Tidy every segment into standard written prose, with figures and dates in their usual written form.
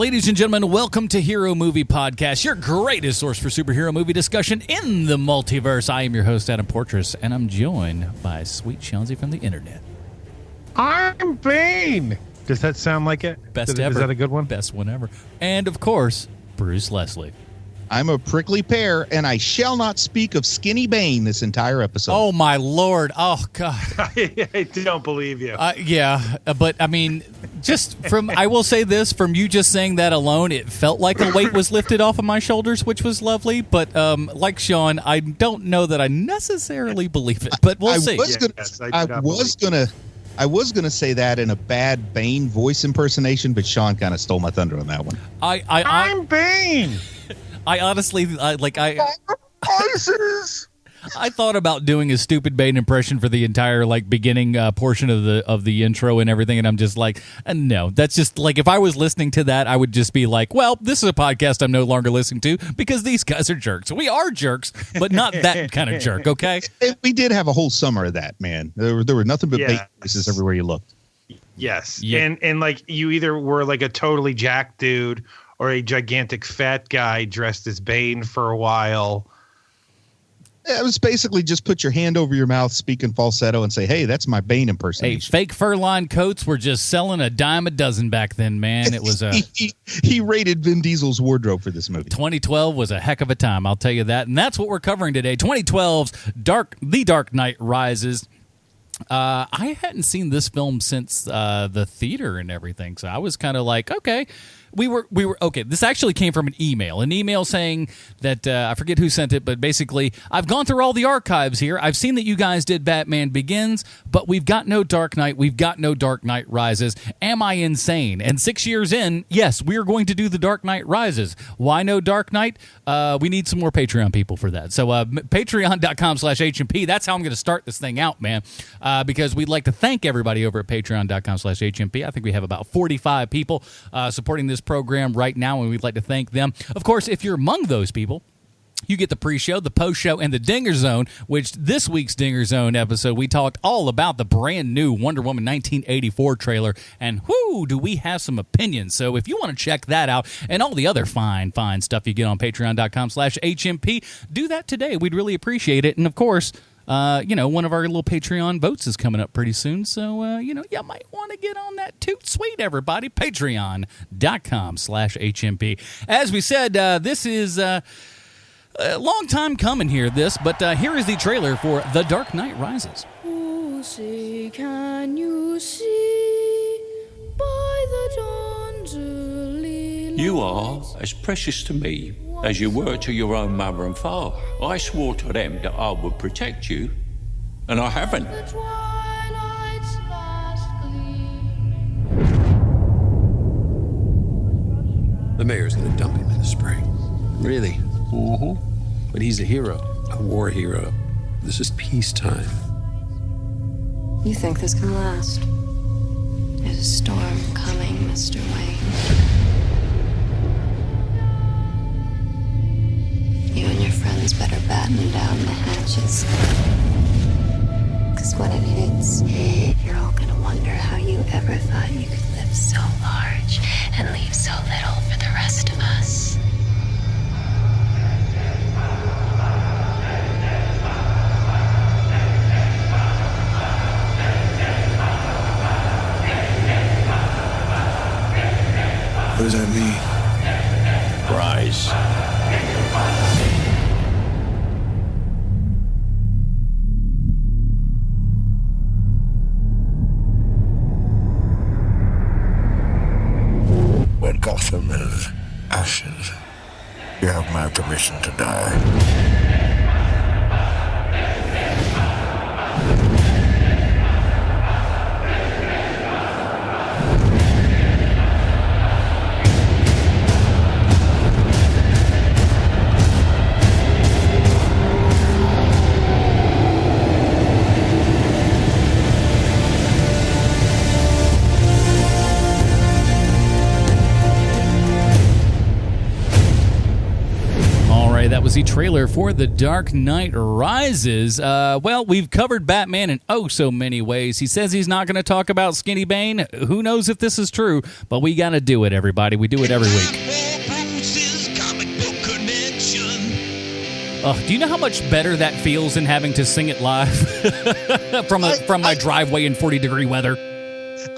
Ladies and gentlemen, welcome to Hero Movie Podcast, your greatest source for superhero movie discussion in the multiverse. I am your host, Adam Portrais, and I'm joined by Sweet Chauncey from the internet. I'm Bane. Does that sound like it? Best ever. Is that a good one? Best one ever. And, of course, Bruce Leslie. I'm a prickly pear, and I shall not speak of Skinny Bane this entire episode. Oh, my Lord. Oh, God. I don't believe you. But, I mean, just from, I will say this, from you just saying that alone, it felt like a weight was lifted off of my shoulders, which was lovely. But, like Sean, I don't know that I necessarily believe it, but we'll see. I was gonna say that in a bad Bane voice impersonation, but Sean kind of stole my thunder on that one. I'm Bane. I honestly, I thought about doing a stupid Bane impression for the entire beginning portion of the intro and everything, and I'm just like, no, that's just like, if I was listening to that, I would just be like, well, this is a podcast I'm no longer listening to because these guys are jerks. We are jerks, but not that kind of jerk, okay? We did have a whole summer of that, man. There were nothing but Bane voices everywhere you looked. Yes, yeah. And you either were like a totally jacked dude or a gigantic fat guy dressed as Bane for a while. It was basically just put your hand over your mouth, speak in falsetto, and say, hey, that's my Bane impersonation. Hey, fake fur-lined coats were just selling a dime a dozen back then, man. It was he raided Vin Diesel's wardrobe for this movie. 2012 was a heck of a time, I'll tell you that. And that's what we're covering today. 2012's The Dark Knight Rises. I hadn't seen this film since the theater and everything, so I was kind of like, okay. We were okay. This actually came from an email saying that I forget who sent it, but basically, I've gone through all the archives here. I've seen that you guys did Batman Begins, but we've got no Dark Knight. We've got no Dark Knight Rises. Am I insane? And 6 years in, yes, we are going to do the Dark Knight Rises. Why no Dark Knight? We need some more Patreon people for that. So patreon.com/HMP. That's how I'm going to start this thing out, man, because we'd like to thank everybody over at patreon.com/HMP. I think we have about 45 people supporting this program right now, and we'd like to thank them. Of course, if you're among those people, you get the pre-show, the post-show, and the Dinger Zone, which this week's Dinger Zone episode, we talked all about the brand new Wonder Woman 1984 trailer, and whoo, do we have some opinions. So if you want to check that out and all the other fine stuff you get on patreon.com/HMP, do that today. We'd really appreciate it. And of course, one of our little Patreon votes is coming up pretty soon, so, you might want to get on that toot sweet, everybody. Patreon.com/HMP. As we said, this is a long time coming here, but here is the trailer for The Dark Knight Rises. Lucy, can you see by the dawn's early light? You are as precious to me as you were to your own mother and father. I swore to them that I would protect you, and I haven't. The twilight's last gleam. The mayor's gonna dump him in the spring. Really? Mm-hmm. But he's a hero. A war hero. This is peacetime. You think this can last? There's a storm coming, Mr. Wayne. You and your friends better batten down the hatches. Because when it hits, you're all gonna wonder how you ever thought you could live so large and leave so little for the rest of us. What does that mean? Rise. When Gotham is ashes, you have my permission to die. teasy trailer for The Dark Knight Rises. Well, we've covered Batman in oh so many ways. He says he's not going to talk about Skinny Bane. Who knows if this is true, but we got to do it, everybody. We do it every week. Do you know how much better that feels than having to sing it live from my driveway in 40-degree weather?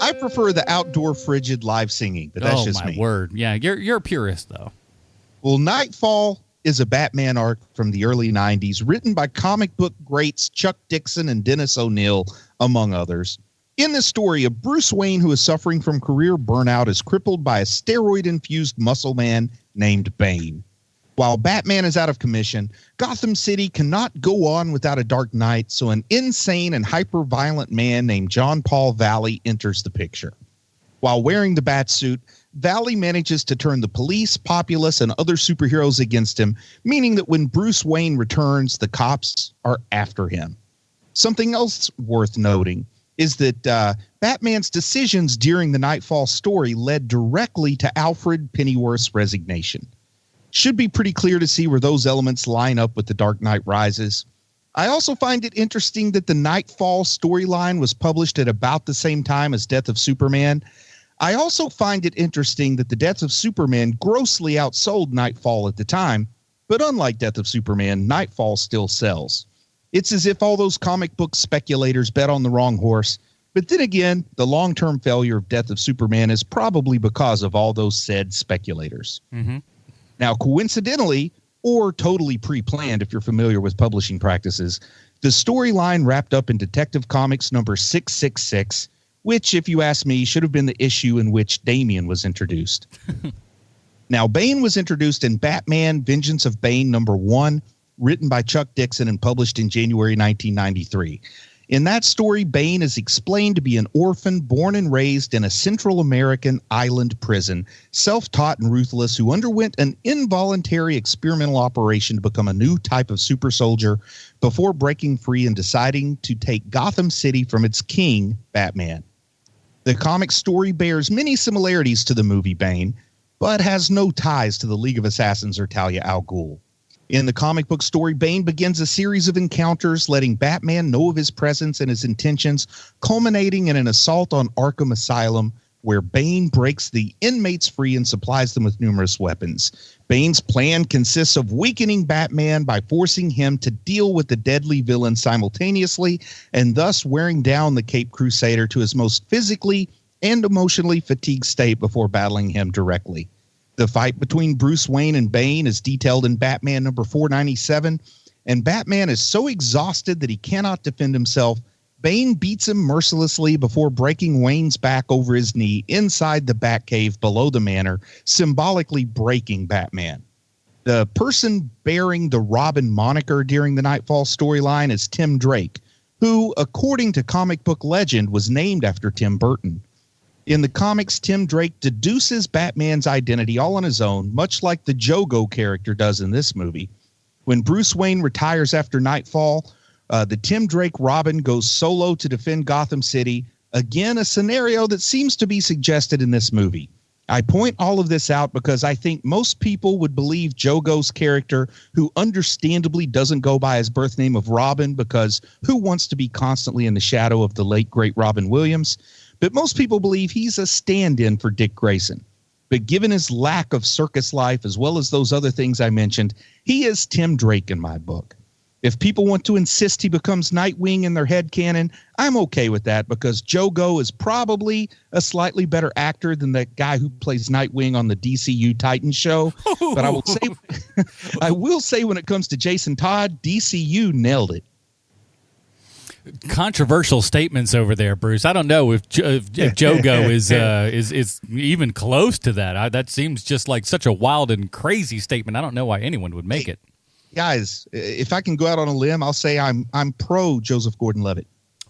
I prefer the outdoor frigid live singing, but that's just me. Oh, my word. Yeah, you're a purist, though. Well, Nightfall is a Batman arc from the early 90s, written by comic book greats Chuck Dixon and Dennis O'Neil, among others. In this story, a Bruce Wayne who is suffering from career burnout is crippled by a steroid-infused muscle man named Bane. While Batman is out of commission, Gotham City cannot go on without a Dark Knight, so an insane and hyper-violent man named John Paul Valley enters the picture. While wearing the Batsuit, Valley manages to turn the police, populace, and other superheroes against him, meaning that when Bruce Wayne returns, the cops are after him. Something else worth noting is that Batman's decisions during the Nightfall story led directly to Alfred Pennyworth's resignation. Should be pretty clear to see where those elements line up with The Dark Knight Rises. I also find it interesting that the Nightfall storyline was published at about the same time as Death of Superman. I also find it interesting that the Death of Superman grossly outsold Nightfall at the time, but unlike Death of Superman, Nightfall still sells. It's as if all those comic book speculators bet on the wrong horse, but then again, the long-term failure of Death of Superman is probably because of all those said speculators. Mm-hmm. Now, coincidentally, or totally pre-planned if you're familiar with publishing practices, the storyline wrapped up in Detective Comics number 666, which, if you ask me, should have been the issue in which Damian was introduced. Now, Bane was introduced in Batman Vengeance of Bane number 1, written by Chuck Dixon and published in January 1993. In that story, Bane is explained to be an orphan born and raised in a Central American island prison, self-taught and ruthless, who underwent an involuntary experimental operation to become a new type of super soldier before breaking free and deciding to take Gotham City from its king, Batman. The comic story bears many similarities to the movie Bane, but has no ties to the League of Assassins or Talia al Ghul. In the comic book story, Bane begins a series of encounters letting Batman know of his presence and his intentions, culminating in an assault on Arkham Asylum, where Bane breaks the inmates free and supplies them with numerous weapons. Bane's plan consists of weakening Batman by forcing him to deal with the deadly villain simultaneously, and thus wearing down the Caped Crusader to his most physically and emotionally fatigued state before battling him directly. The fight between Bruce Wayne and Bane is detailed in Batman number 497, and Batman is so exhausted that he cannot defend himself. Bane beats him mercilessly before breaking Wayne's back over his knee inside the Batcave below the manor, symbolically breaking Batman. The person bearing the Robin moniker during the Nightfall storyline is Tim Drake, who, according to comic book legend, was named after Tim Burton. In the comics, Tim Drake deduces Batman's identity all on his own, much like the Jogo character does in this movie. When Bruce Wayne retires after Nightfall, the Tim Drake Robin goes solo to defend Gotham City, again a scenario that seems to be suggested in this movie. I point all of this out because I think most people would believe Jogo's character, who understandably doesn't go by his birth name of Robin, because who wants to be constantly in the shadow of the late, great Robin Williams? But most people believe he's a stand-in for Dick Grayson. But given his lack of circus life, as well as those other things I mentioned, he is Tim Drake in my book. If people want to insist he becomes Nightwing in their headcanon, I'm okay with that, because Jogo is probably a slightly better actor than that guy who plays Nightwing on the DCU Titans show. But I will say when it comes to Jason Todd, DCU nailed it. Controversial statements over there, Bruce. I don't know if Jogo is even close to that. That seems just like such a wild and crazy statement. I don't know why anyone would make it. Guys, if I can go out on a limb, I'll say I'm pro Joseph Gordon-Levitt.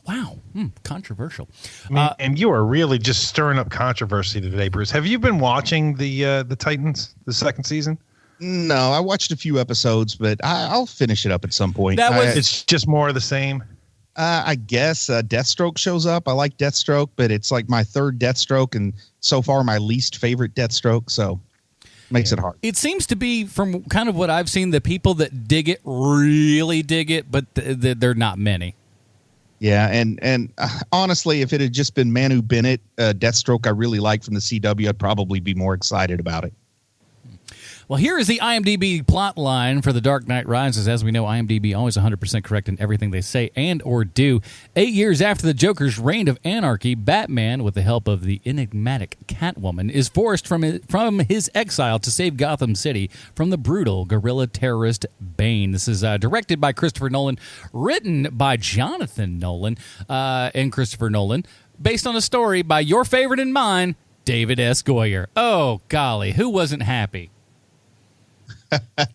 Wow, controversial. And you are really just stirring up controversy today, Bruce. Have you been watching the Titans, the second season? No, I watched a few episodes, but I'll finish it up at some point. It's just more of the same. I guess Deathstroke shows up. I like Deathstroke, but it's like my third Deathstroke, and so far my least favorite Deathstroke. So, Makes it hard. It seems to be, from kind of what I've seen, the people that dig it really dig it, but they're not many. Yeah, and honestly, if it had just been Manu Bennett, Deathstroke I really like from the CW, I'd probably be more excited about it. Well, here is the IMDb plot line for The Dark Knight Rises. As we know, IMDb always 100% correct in everything they say and or do. 8 years after the Joker's reign of anarchy, Batman, with the help of the enigmatic Catwoman, is forced from his exile to save Gotham City from the brutal guerrilla terrorist Bane. This is directed by Christopher Nolan, written by Jonathan Nolan and Christopher Nolan, based on a story by your favorite and mine, David S. Goyer. Oh, golly, who wasn't happy?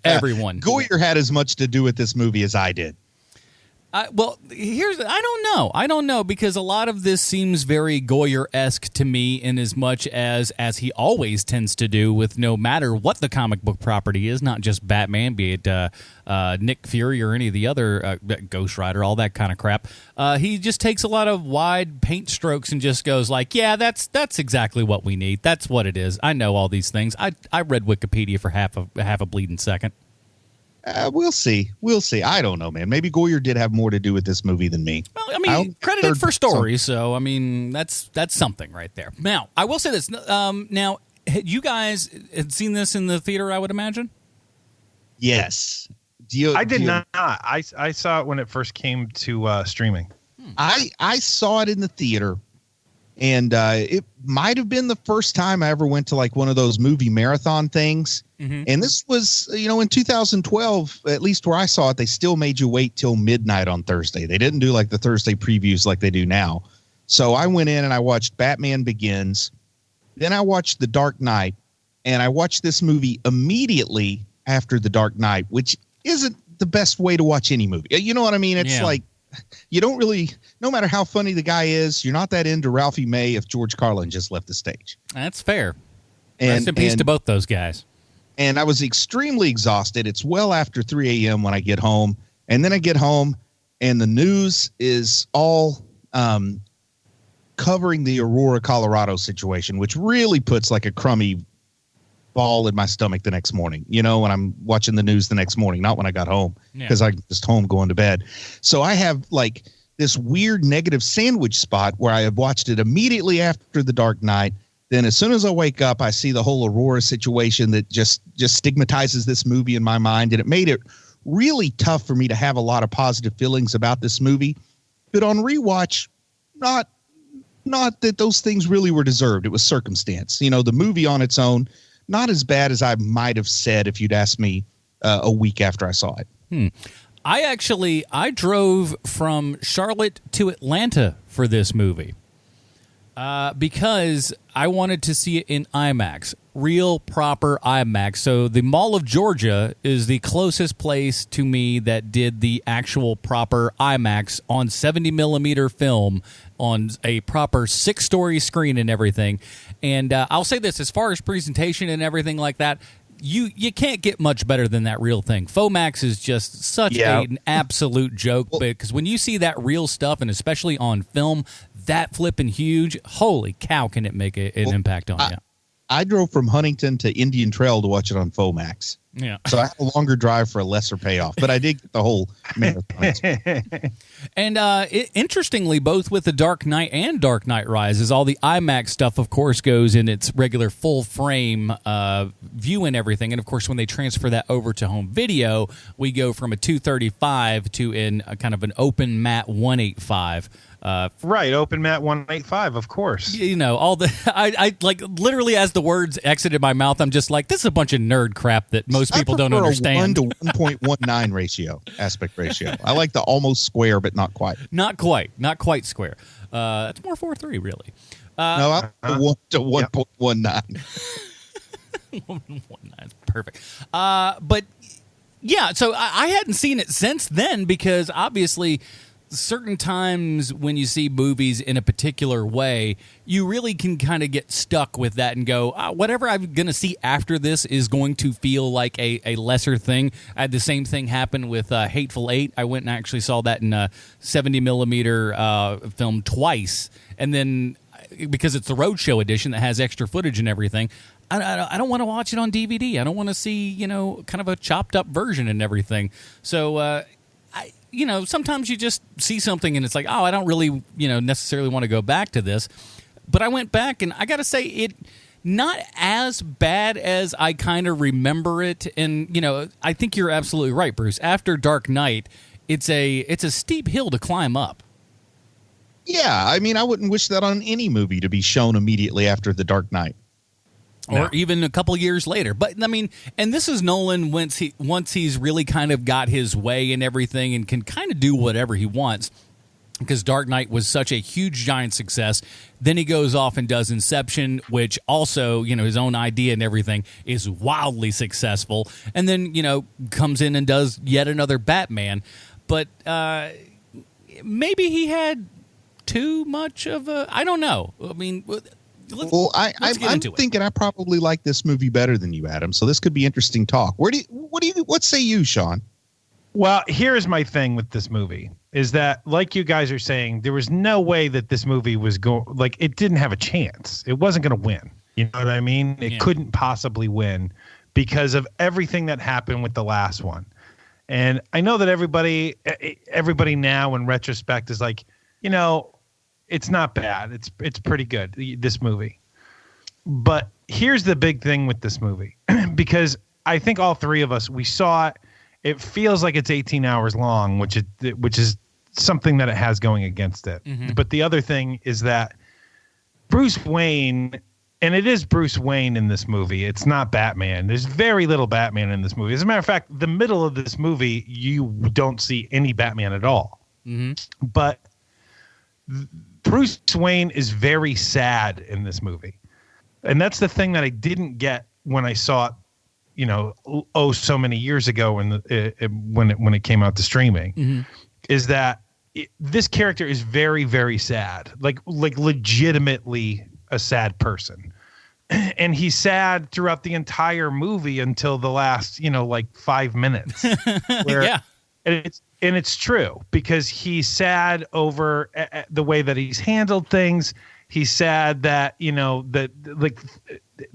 Everyone. Goyer had as much to do with this movie as I did. Well, I don't know, because a lot of this seems very Goyer-esque to me, in as much as he always tends to do with no matter what the comic book property is, not just Batman, be it Nick Fury or any of the other Ghost Rider, all that kind of crap. He just takes a lot of wide paint strokes and just goes like, yeah, that's exactly what we need. That's what it is. I know all these things. I read Wikipedia for half a bleeding second. We'll see. I don't know, man. Maybe Goyer did have more to do with this movie than me. Well, I mean, credited for story, so I mean, that's something right there. Now, I will say this. Now, you guys had seen this in the theater, I would imagine? Yes. I did not. I saw it when it first came to streaming. I saw it in the theater, and it might have been the first time I ever went to like one of those movie marathon things. Mm-hmm. And this was, in 2012, at least where I saw it, they still made you wait till midnight on Thursday. They didn't do like the Thursday previews like they do now. So I went in and I watched Batman Begins. Then I watched The Dark Knight, and I watched this movie immediately after The Dark Knight, which isn't the best way to watch any movie. You know what I mean? It's like, you don't really, no matter how funny the guy is, you're not that into Ralphie May if George Carlin just left the stage. That's fair. Rest in peace to both those guys. And I was extremely exhausted. It's well after 3 a.m. when I get home. And then I get home, and the news is all covering the Aurora, Colorado situation, which really puts like a crummy ball in my stomach the next morning, when I'm watching the news the next morning, not when I got home, because I'm just home going to bed. So I have like this weird negative sandwich spot where I have watched it immediately after The Dark Knight. Then as soon as I wake up, I see the whole Aurora situation that just stigmatizes this movie in my mind. And it made it really tough for me to have a lot of positive feelings about this movie. But on rewatch, not that those things really were deserved. It was circumstance. The movie on its own, not as bad as I might have said if you'd asked me a week after I saw it. I drove from Charlotte to Atlanta for this movie. Because I wanted to see it in IMAX, real proper IMAX. So the Mall of Georgia is the closest place to me that did the actual proper IMAX on 70 millimeter film on a proper 6-story screen and everything. And I'll say this, as far as presentation and everything like that, you can't get much better than that real thing. FOMAX is just such an absolute joke, because when you see that real stuff, and especially on film, that flipping huge, holy cow, can it make an impact on you. I drove from Huntington to Indian Trail to watch it on FOMAX. Yeah. So I had a longer drive for a lesser payoff, but I did get the whole marathon. And interestingly, both with The Dark Knight and Dark Knight Rises, all the IMAX stuff, of course, goes in its regular full frame view and everything. And of course, when they transfer that over to home video, we go from a 235 to a kind of an open matte 185. Right, open mat 185, of course. All the I like literally as the words exited my mouth, I'm just like, this is a bunch of nerd crap that most people don't understand. A 1 to 1.19 aspect ratio. I like the almost square, but not quite. Not quite square. That's more 4:3, really. No, I'm 1 to 1.19. 1.19, perfect. But yeah, so I hadn't seen it since then, because obviously certain times when you see movies in a particular way, you really can kind of get stuck with that and go, whatever I'm going to see after this is going to feel like a lesser thing. I had the same thing happen with Hateful Eight. I went and actually saw that in a 70 millimeter film twice. And then because it's the Roadshow edition that has extra footage and everything. I don't want to watch it on DVD. I don't want to see, kind of a chopped up version and everything. So, sometimes you just see something and it's like, oh, I don't really, necessarily want to go back to this. But I went back and I got to say it not as bad as I kind of remember it. And, I think you're absolutely right, Bruce. After Dark Knight, it's a steep hill to climb up. Yeah, I mean, I wouldn't wish that on any movie to be shown immediately after The Dark Knight. Or even a couple years later. But, I mean, and this is Nolan once he's really kind of got his way and everything and can kind of do whatever he wants, because Dark Knight was such a huge, giant success. Then he goes off and does Inception, which also, his own idea and everything is wildly successful. And then, comes in and does yet another Batman. But maybe he had too much of a... I don't know. I mean... I'm thinking I probably like this movie better than you, Adam. So this could be interesting talk. What say you, Sean? Well, here's my thing with this movie is that, like you guys are saying, there was no way that this movie was it didn't have a chance. It wasn't going to win. You know what I mean? It couldn't possibly win because of everything that happened with the last one. And I know that everybody now in retrospect is like, it's not bad. It's pretty good, this movie. But here's the big thing with this movie, because I think all three of us, we saw it. It feels like it's 18 hours long, which is something that it has going against it. Mm-hmm. But the other thing is that Bruce Wayne, and it is Bruce Wayne in this movie. It's not Batman. There's very little Batman in this movie. As a matter of fact, the middle of this movie, you don't see any Batman at all. Mm-hmm. But Bruce Wayne is very sad in this movie. And that's the thing that I didn't get when I saw it, so many years ago when it came out to streaming, is that this character is very, very sad, like legitimately a sad person. And he's sad throughout the entire movie until the last, 5 minutes. Where, and it's true, because he's sad over the way that he's handled things. He's sad that,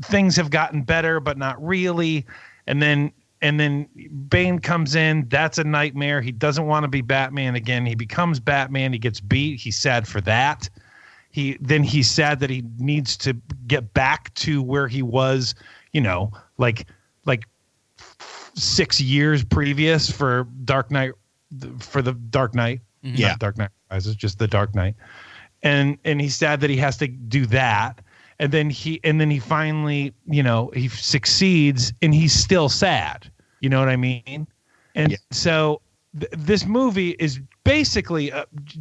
things have gotten better, but not really. And then Bane comes in. That's a nightmare. He doesn't want to be Batman again. He becomes Batman. He gets beat. He's sad for that. He's sad that he needs to get back to where he was, like 6 years previous for Dark Knight. For the Dark Knight, not Dark Knight Rises, just the Dark Knight, and he's sad that he has to do that, and then he finally, he succeeds, and he's still sad. You know what I mean? And so this movie is basically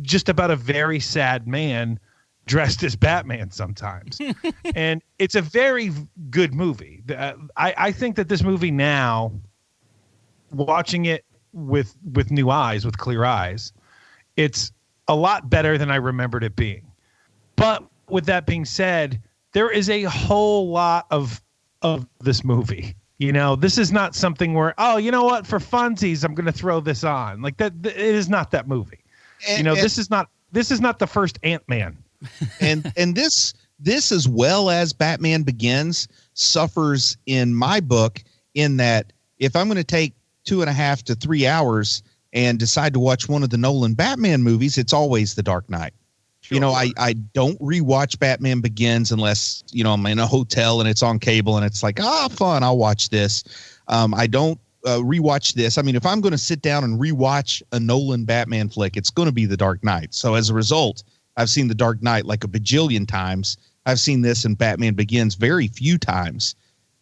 just about a very sad man dressed as Batman sometimes, and it's a very good movie. I think that this movie now, watching it with new eyes, with clear eyes, it's a lot better than I remembered it being. But with that being said, there is a whole lot of this movie. This is not something where, you know what, for funsies, I'm going to throw this on. Like that, it is not that movie. This is not the first Ant-Man. and this as well as Batman Begins suffers in my book in that if I'm going to take 2.5 to 3 hours and decide to watch one of the Nolan Batman movies, it's always The Dark Knight. Sure. I don't rewatch Batman Begins unless, I'm in a hotel and it's on cable and it's like, fun, I'll watch this. I don't rewatch this. I mean, if I'm going to sit down and rewatch a Nolan Batman flick, it's going to be The Dark Knight. So as a result, I've seen The Dark Knight like a bajillion times. I've seen this in Batman Begins very few times.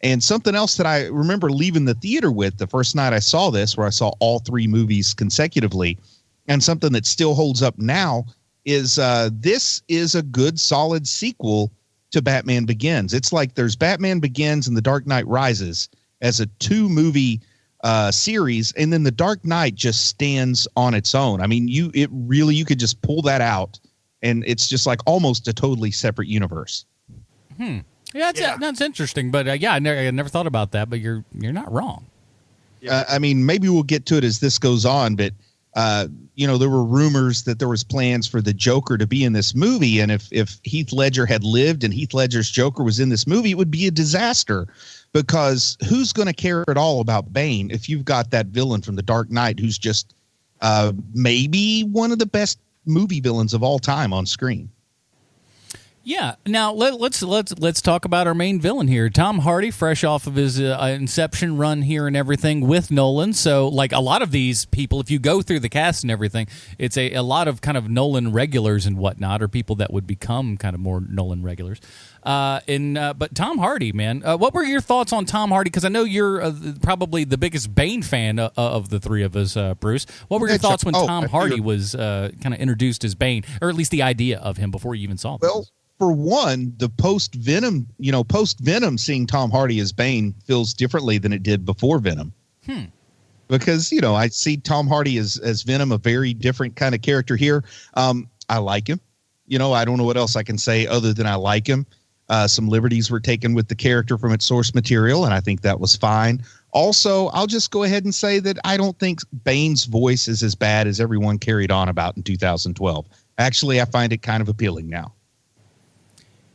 And something else that I remember leaving the theater with the first night I saw this, where I saw all three movies consecutively, and something that still holds up now is this is a good, solid sequel to Batman Begins. It's like there's Batman Begins and The Dark Knight Rises as a 2-movie series, and then The Dark Knight just stands on its own. I mean, you could just pull that out, and it's just like almost a totally separate universe. Yeah, that's interesting, but I never thought about that. But you're not wrong. I mean, maybe we'll get to it as this goes on, but there were rumors that there was plans for the Joker to be in this movie. And if Heath Ledger had lived and Heath Ledger's Joker was in this movie, it would be a disaster, because who's going to care at all about Bane if you've got that villain from The Dark Knight who's just maybe one of the best movie villains of all time on screen? Yeah. Now let's talk about our main villain here, Tom Hardy, fresh off of his Inception run here and everything with Nolan. So, like a lot of these people, if you go through the cast and everything, it's a lot of kind of Nolan regulars and whatnot, or people that would become kind of more Nolan regulars. But Tom Hardy, man, what were your thoughts on Tom Hardy? Because I know you're probably the biggest Bane fan of the three of us, Bruce. What were your thoughts when Tom Hardy was kind of introduced as Bane, or at least the idea of him before you even saw him? Well, for one, the post-Venom, seeing Tom Hardy as Bane feels differently than it did before Venom. Because, I see Tom Hardy as Venom, a very different kind of character here. I like him. I don't know what else I can say other than I like him. Some liberties were taken with the character from its source material, and I think that was fine. Also, I'll just go ahead and say that I don't think Bane's voice is as bad as everyone carried on about in 2012. Actually, I find it kind of appealing now.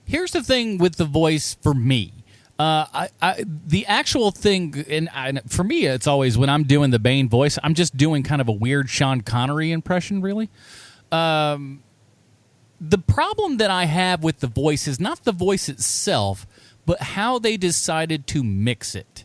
Here's the thing with the voice for me. The actual thing, and for me, it's always when I'm doing the Bane voice, I'm just doing kind of a weird Sean Connery impression, really. The problem that I have with the voice is not the voice itself, but how they decided to mix it.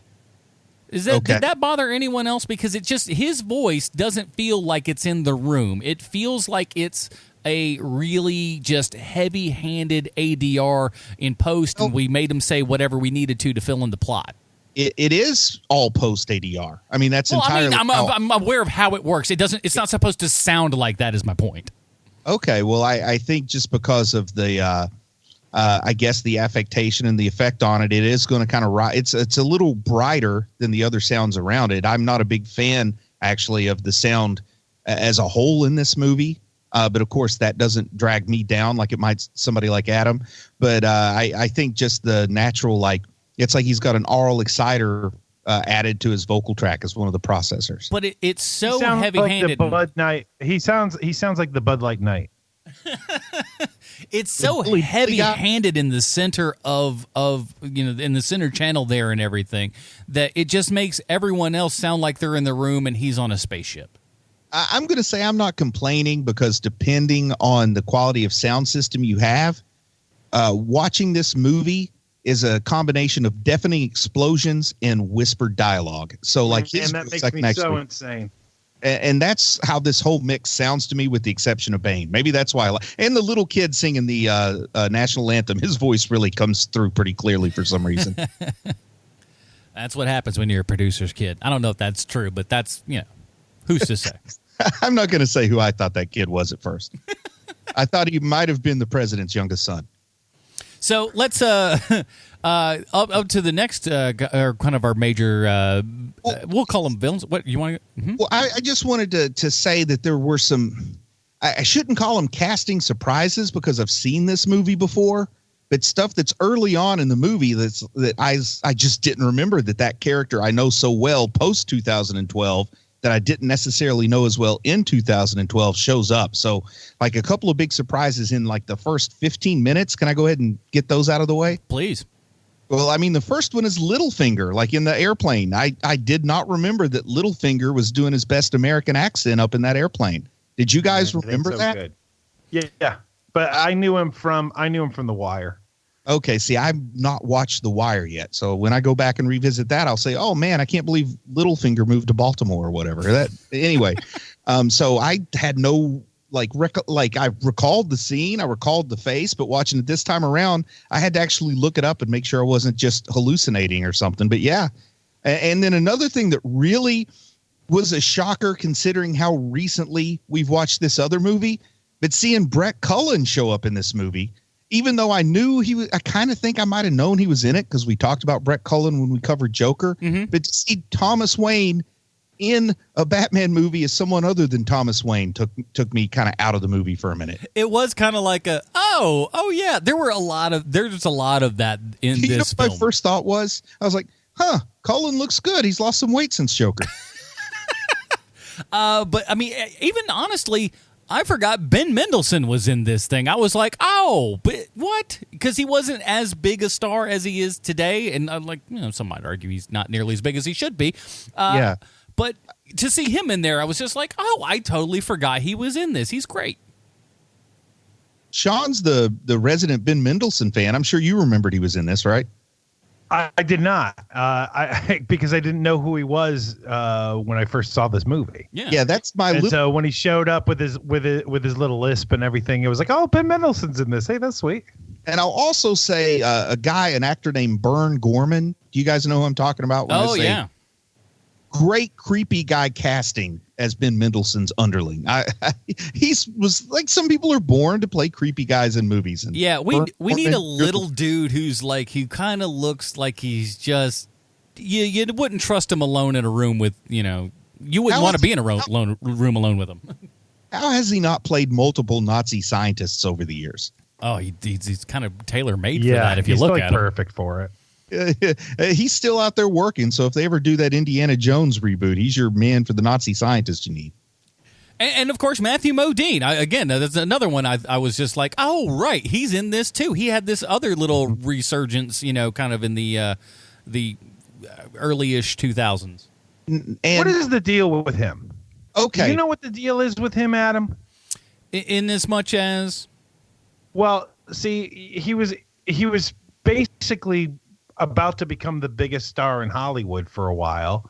Did that bother anyone else? Because it just, his voice doesn't feel like it's in the room. It feels like it's a really just heavy-handed ADR in post, and we made him say whatever we needed to fill in the plot. It is all post ADR. I mean, that's entirely. I'm aware of how it works. It's not supposed to sound like that. Is my point. Okay, well, I think just because of the, I guess the affectation and the effect on it, it is going to kind of it's a little brighter than the other sounds around it. I'm not a big fan actually of the sound as a whole in this movie. But of course, that doesn't drag me down like it might somebody like Adam. But I think just the natural, it's like he's got an aural exciter added to his vocal track as one of the processors. But it's so heavy-handed. Like the Bud Light. He sounds like the Bud Light Knight. It's so heavy-handed in the center of in the center channel there and everything, that it just makes everyone else sound like they're in the room and he's on a spaceship. I'm going to say I'm not complaining, because depending on the quality of sound system you have, watching this movie is a combination of deafening explosions and whispered dialogue. So his that makes me so insane. And that's how this whole mix sounds to me, with the exception of Bane. Maybe that's why and the little kid singing the national anthem, his voice really comes through pretty clearly for some reason. That's what happens when you're a producer's kid. I don't know if that's true, but that's, who's to say? I'm not going to say who I thought that kid was at first. I thought he might have been the president's youngest son. So let's up to the next kind of our major. We'll call them villains. What you want? Mm-hmm. Well, I just wanted to say that there were some. I shouldn't call them casting surprises, because I've seen this movie before, but stuff that's early on in the movie that I just didn't remember that character I know so well post 2012. That I didn't necessarily know as well in 2012 shows up. So a couple of big surprises in the first 15 minutes. Can I go ahead and get those out of the way? Please. Well, I mean, the first one is Littlefinger, in the airplane. I did not remember that Littlefinger was doing his best American accent up in that airplane. Did you guys remember that? Good. Yeah. But I knew him from The Wire. Okay, see, I've not watched The Wire yet, so when I go back and revisit that, I'll say, "Oh man, I can't believe Littlefinger moved to Baltimore or whatever." Anyway. So I had no I recalled the scene, I recalled the face, but watching it this time around, I had to actually look it up and make sure I wasn't just hallucinating or something. But yeah, and then another thing that really was a shocker, considering how recently we've watched this other movie, but seeing Brett Cullen show up in this movie. Even though I knew I kind of think I might have known he was in it, because we talked about Brett Cullen when we covered Joker. Mm-hmm. But to see Thomas Wayne in a Batman movie as someone other than Thomas Wayne took me kind of out of the movie for a minute. It was kind of like oh yeah, there's a lot of that in this film. My first thought was, I was like, Cullen looks good. He's lost some weight since Joker. But I mean, even honestly, I forgot Ben Mendelsohn was in this thing. I was like, oh, but what? Because he wasn't as big a star as he is today. And I'm like, some might argue he's not nearly as big as he should be. Yeah. But to see him in there, I was just like, oh, I totally forgot he was in this. He's great. Sean's the resident Ben Mendelsohn fan. I'm sure you remembered he was in this, right? I did not, because I didn't know who he was when I first saw this movie. Yeah, that's my. And so when he showed up with his little lisp and everything, it was like, oh, Ben Mendelsohn's in this. Hey, that's sweet. And I'll also say an actor named Bern Gorman. Do you guys know who I'm talking about? Oh, yeah. Great creepy guy casting as Ben Mendelsohn's underling. He was like, some people are born to play creepy guys in movies. And yeah, we need a little dude who's like, who kind of looks like he's just, you wouldn't trust him alone in a room with, you wouldn't want to be in a room alone with him. How has he not played multiple Nazi scientists over the years? Oh, he's kind of tailor-made for that if you look at him. Perfect for it. He's still out there working, so if they ever do that Indiana Jones reboot, he's your man for the Nazi scientist you need. And of course, Matthew Modine. Again, that's another one I was just like, oh, right, he's in this too. He had this other little resurgence, kind of in the early-ish 2000s. And what is the deal with him? Okay. Do you know what the deal is with him, Adam? In as much as? Well, see, he was basically about to become the biggest star in Hollywood for a while,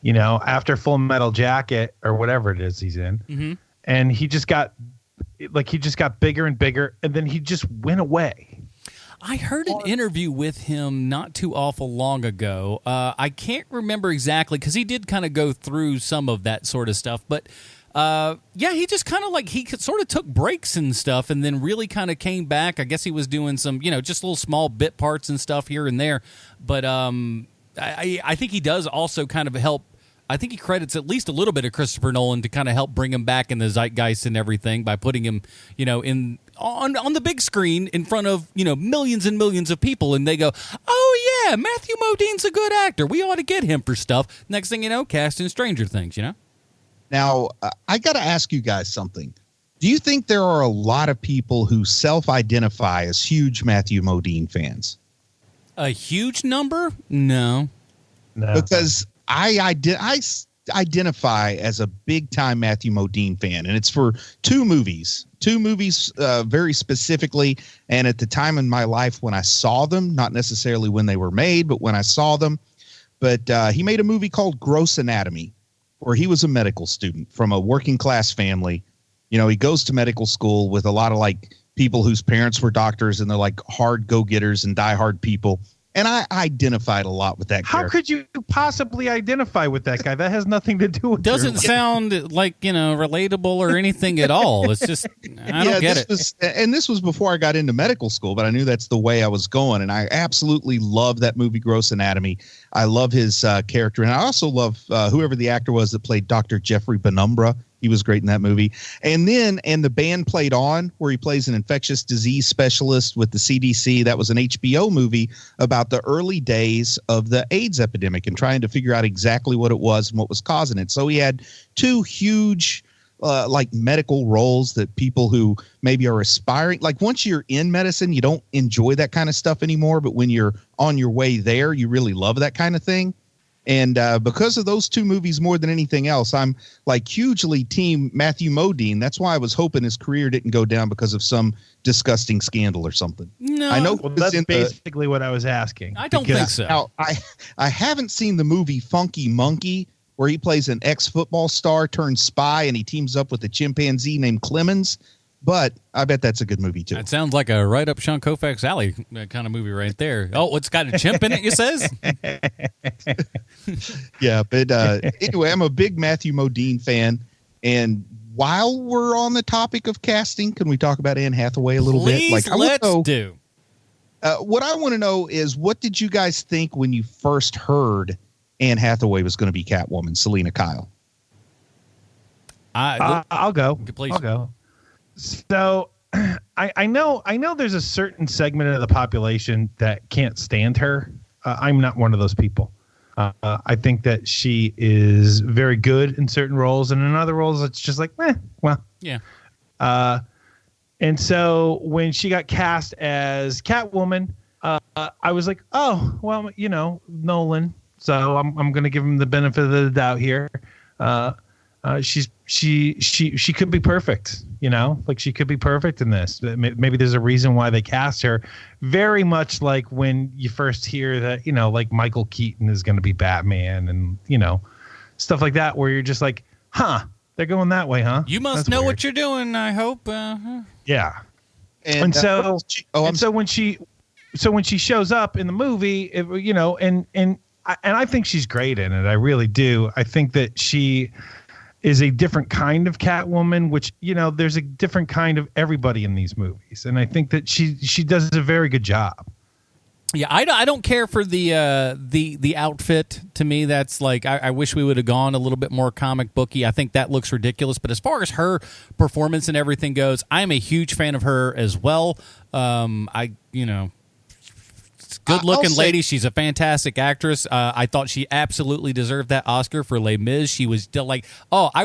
after Full Metal Jacket or whatever it is he's in. Mm-hmm. And he just got bigger and bigger, and then he just went away. I heard an interview with him not too awful long ago. I can't remember exactly because he did kind of go through some of that sort of stuff, but he just kind of he sort of took breaks and stuff and then really kind of came back. I guess he was doing some, just little small bit parts and stuff here and there. But I think he does also kind of help. I think he credits at least a little bit of Christopher Nolan to kind of help bring him back in the zeitgeist and everything by putting him, on the big screen in front of, millions and millions of people. And they go, oh, yeah, Matthew Modine's a good actor. We ought to get him for stuff. Next thing you know, cast in Stranger Things, Now, I got to ask you guys something. Do you think there are a lot of people who self-identify as huge Matthew Modine fans? A huge number? No. Because I identify as a big-time Matthew Modine fan, and it's for two movies very specifically, and at the time in my life when I saw them, not necessarily when they were made, but when I saw them. But he made a movie called Gross Anatomy, where he was a medical student from a working class family. He goes to medical school with a lot of people whose parents were doctors, and they're hard go-getters and diehard people. And I identified a lot with that character. How could you possibly identify with that guy? That has nothing to do with Doesn't sound like, relatable or anything at all. It's just, I don't get it. And this was before I got into medical school, but I knew that's the way I was going. And I absolutely love that movie, Gross Anatomy. I love his character. And I also love whoever the actor was that played Dr. Jeffrey Penumbra. He was great in that movie. And the band Played On, where he plays an infectious disease specialist with the CDC. That was an HBO movie about the early days of the AIDS epidemic and trying to figure out exactly what it was and what was causing it. So he had two huge medical roles that people who maybe are aspiring, once you're in medicine, you don't enjoy that kind of stuff anymore. But when you're on your way there, you really love that kind of thing. And because of those two movies more than anything else, I'm hugely team Matthew Modine. That's why I was hoping his career didn't go down because of some disgusting scandal or something. No, I know that's basically what I was asking. I don't think so. Now, I haven't seen the movie Funky Monkey, where he plays an ex-football star turned spy and he teams up with a chimpanzee named Clemens. But I bet that's a good movie, too. That sounds like a right up Sean Kovacs alley kind of movie right there. Oh, it's got a chimp in it, you says? Yeah, but anyway, I'm a big Matthew Modine fan. And while we're on the topic of casting, can we talk about Anne Hathaway a little bit? Let's do. What I want to know is, what did you guys think when you first heard Anne Hathaway was going to be Catwoman, Selena Kyle? I'll go. Please. I'll go. So I know there's a certain segment of the population that can't stand her. I'm not one of those people. I think that she is very good in certain roles, and in other roles, it's just like, well. Yeah. And so when she got cast as Catwoman, I was like, oh, well, Nolan. So I'm going to give him the benefit of the doubt here. She could be perfect, like she could be perfect in this. Maybe there's a reason why they cast her. Very much like when you first hear that, like Michael Keaton is going to be Batman and, stuff like that, where you're just like, they're going that way, huh? You must That's know weird. what you're doing, I hope. Yeah. And so when she shows up in the movie, and I think she's great in it. I really do. I think that she is a different kind of Catwoman, which, there's a different kind of everybody in these movies. And I think that she does a very good job. Yeah, I don't care for the outfit. To me, that's like, I wish we would have gone a little bit more comic booky. I think that looks ridiculous. But as far as her performance and everything goes, I'm a huge fan of her as well. Good-looking lady. She's a fantastic actress. I thought she absolutely deserved that Oscar for Les Mis. She was still like, I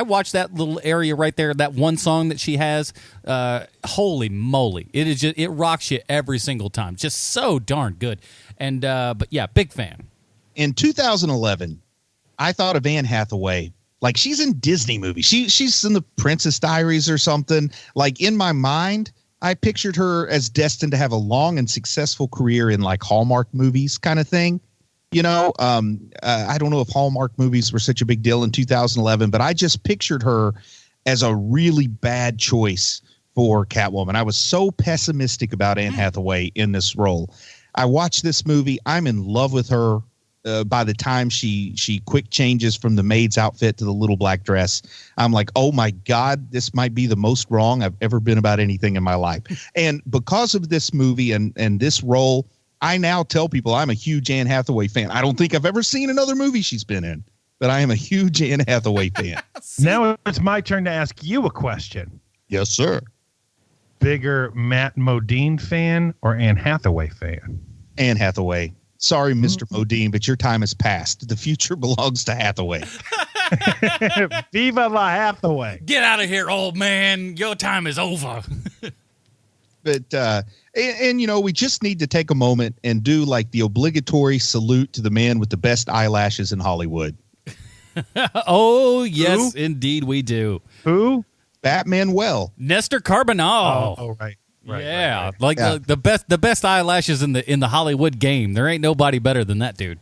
watched that little area right there, that one song that she has. Holy moly. It rocks you every single time. Just so darn good. And but yeah, big fan. In 2011, I thought of Anne Hathaway. Like, she's in Disney movies. She's in the Princess Diaries or something. Like, in my mind, I pictured her as destined to have a long and successful career in like Hallmark movies kind of thing. I don't know if Hallmark movies were such a big deal in 2011, but I just pictured her as a really bad choice for Catwoman. I was so pessimistic about Anne Hathaway in this role. I watched this movie. I'm in love with her. By the time she quick changes from the maid's outfit to the little black dress, I'm like, oh my God, this might be the most wrong I've ever been about anything in my life. And because of this movie and this role, I now tell people I'm a huge Anne Hathaway fan. I don't think I've ever seen another movie she's been in, but I am a huge Anne Hathaway fan. Now it's my turn to ask you a question. Yes, sir. Bigger Matt Modine fan or Anne Hathaway fan? Anne Hathaway. Sorry, Mr. Modine, but your time has passed. The future belongs to Hathaway. Viva la Hathaway. Get out of here, old man. Your time is over. But we just need to take a moment and do like the obligatory salute to the man with the best eyelashes in Hollywood. Oh, yes, indeed we do. Who? Batman Nestor Carbonell. Oh, right. Yeah, right. like the best eyelashes in the Hollywood game. There ain't nobody better than that dude.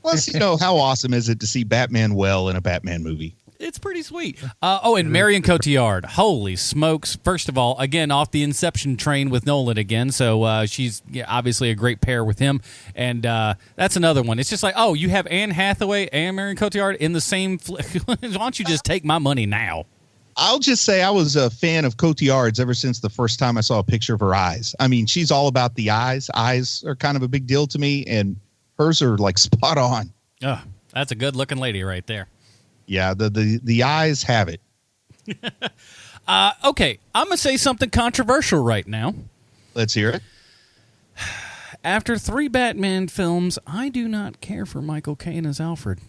Plus, how awesome is it to see Batman in a Batman movie? It's pretty sweet. And Marion Cotillard. Holy smokes. First of all, again, off the Inception train with Nolan again. So she's obviously a great pair with him. And that's another one. It's just like, you have Anne Hathaway and Marion Cotillard in the same flick. Why don't you just take my money now? I'll just say I was a fan of Cotillard's ever since the first time I saw a picture of her eyes. I mean, she's all about the eyes. Eyes are kind of a big deal to me, and hers are like spot on. Oh, that's a good looking lady right there. Yeah, the eyes have it. Okay, I'm going to say something controversial right now. Let's hear it. After 3 Batman films, I do not care for Michael Caine as Alfred.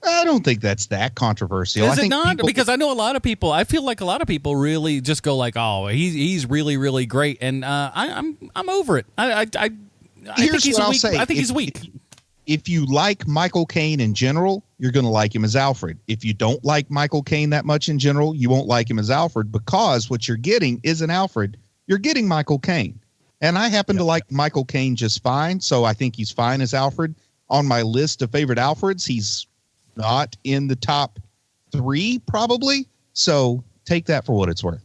I don't think that's that controversial. Is it not? Because I know a lot of people. I feel like a lot of people really just go like, "Oh, he's really really great," and I'm over it. I think he's weak. I think he's weak. If you like Michael Caine in general, you're going to like him as Alfred. If you don't like Michael Caine that much in general, you won't like him as Alfred, because what you're getting isn't Alfred. You're getting Michael Caine, and I happen to like Michael Caine just fine. So I think he's fine as Alfred. On my list of favorite Alfreds, he's not in the top 3, probably. So take that for what it's worth.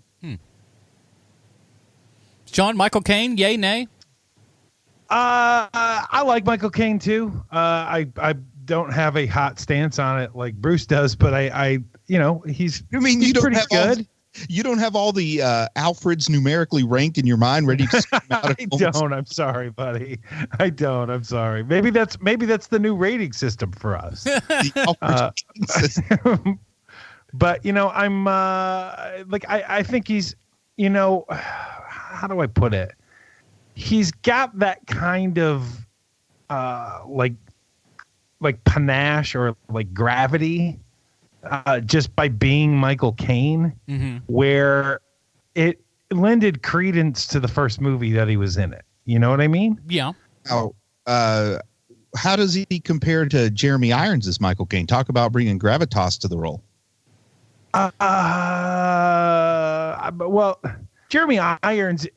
John, Michael Caine, yay, nay? I like Michael Caine too. I don't have a hot stance on it like Bruce does, but he's pretty good. You don't have all the Alfreds numerically ranked in your mind, ready to come out. I don't. I'm sorry, buddy. I don't. I'm sorry. Maybe that's the new rating system for us. The system. But I'm I think he's how do I put it? He's got that kind of like panache or like gravity just by being Michael Caine, where it lended credence to the first movie that he was in it. You know what I mean? Yeah. How does he compare to Jeremy Irons as Michael Caine? Talk about bringing gravitas to the role. Well, Jeremy Irons,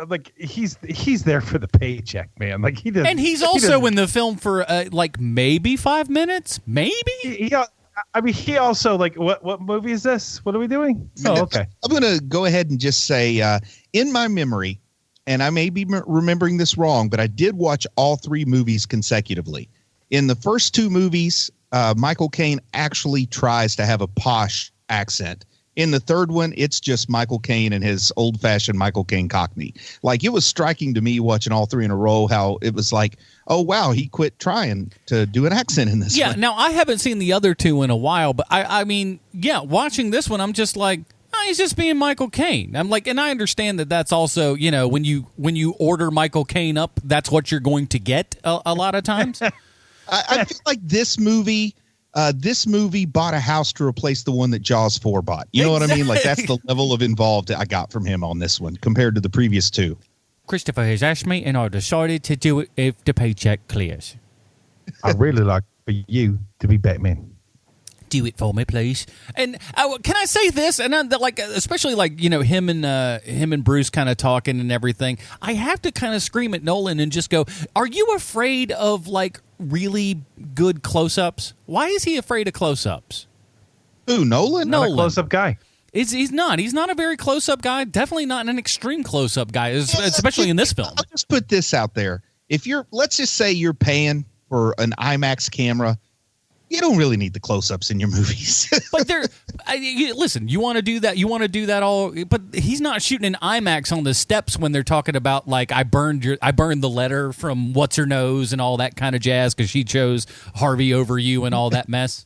like he's there for the paycheck, man. Like he does, and he's also in the film for like maybe 5 minutes, maybe. He also like what movie is this? What are we doing? Oh, okay. I'm going to go ahead and just say, in my memory, and I may be remembering this wrong, but I did watch all 3 movies consecutively. In the first 2 movies, Michael Caine actually tries to have a posh accent. In the third one, it's just Michael Caine and his old-fashioned Michael Caine Cockney. Like, it was striking to me watching all 3 in a row how it was like, oh, wow, he quit trying to do an accent in this one. Now, I haven't seen the other 2 in a while, but I mean, watching this one, I'm just like, he's just being Michael Caine. I'm like, and I understand that that's also, when you order Michael Caine up, that's what you're going to get a lot of times. I feel like this movie bought a house to replace the one that Jaws 4 bought. You know what I mean? Like, that's the level of involved I got from him on this one compared to the previous 2. Christopher has asked me, and I decided to do it if the paycheck clears. I really like for you to be Batman. Do it for me, please. And can I say this? And like, especially like him and Bruce kind of talking and everything. I have to kind of scream at Nolan and just go, "Are you afraid of like really good close-ups? Why is he afraid of close-ups?" Ooh, Nolan? Not a close-up guy. He's not. He's not a very close-up guy. Definitely not an extreme close-up guy, especially in this film. I'll just put this out there. Let's just say you're paying for an IMAX camera. You don't really need the close-ups in your movies. But listen, you want to do that. You want to do that all. But he's not shooting an IMAX on the steps when they're talking about like I burned the letter from what's her nose and all that kind of jazz because she chose Harvey over you and all that mess.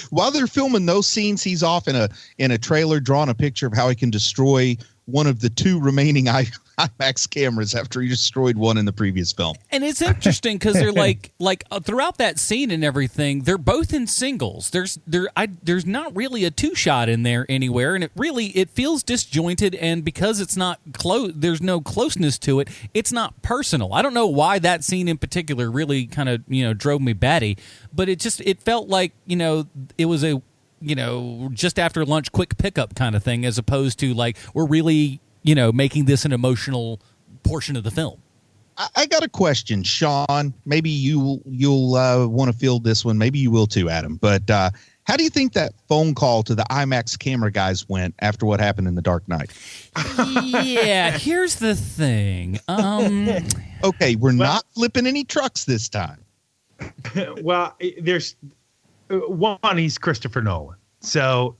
While they're filming those scenes, he's off in a trailer drawing a picture of how he can destroy one of the 2 remaining IMAX cameras after he destroyed one in the previous film. And it's interesting because they're like throughout that scene and everything, they're both in singles. There's not really a 2-shot in there anywhere, and it feels disjointed. And because it's not close, there's no closeness to it. It's not personal. I don't know why that scene in particular really kind of drove me batty, but it felt like it was a just after lunch quick pickup kind of thing, as opposed to like we're really making this an emotional portion of the film. I got a question, Sean. Maybe you'll want to field this one. Maybe you will too, Adam. But how do you think that phone call to the IMAX camera guys went after what happened in The Dark Knight? Yeah, here's the thing. Okay, we're not flipping any trucks this time. Well, there's one. He's Christopher Nolan, so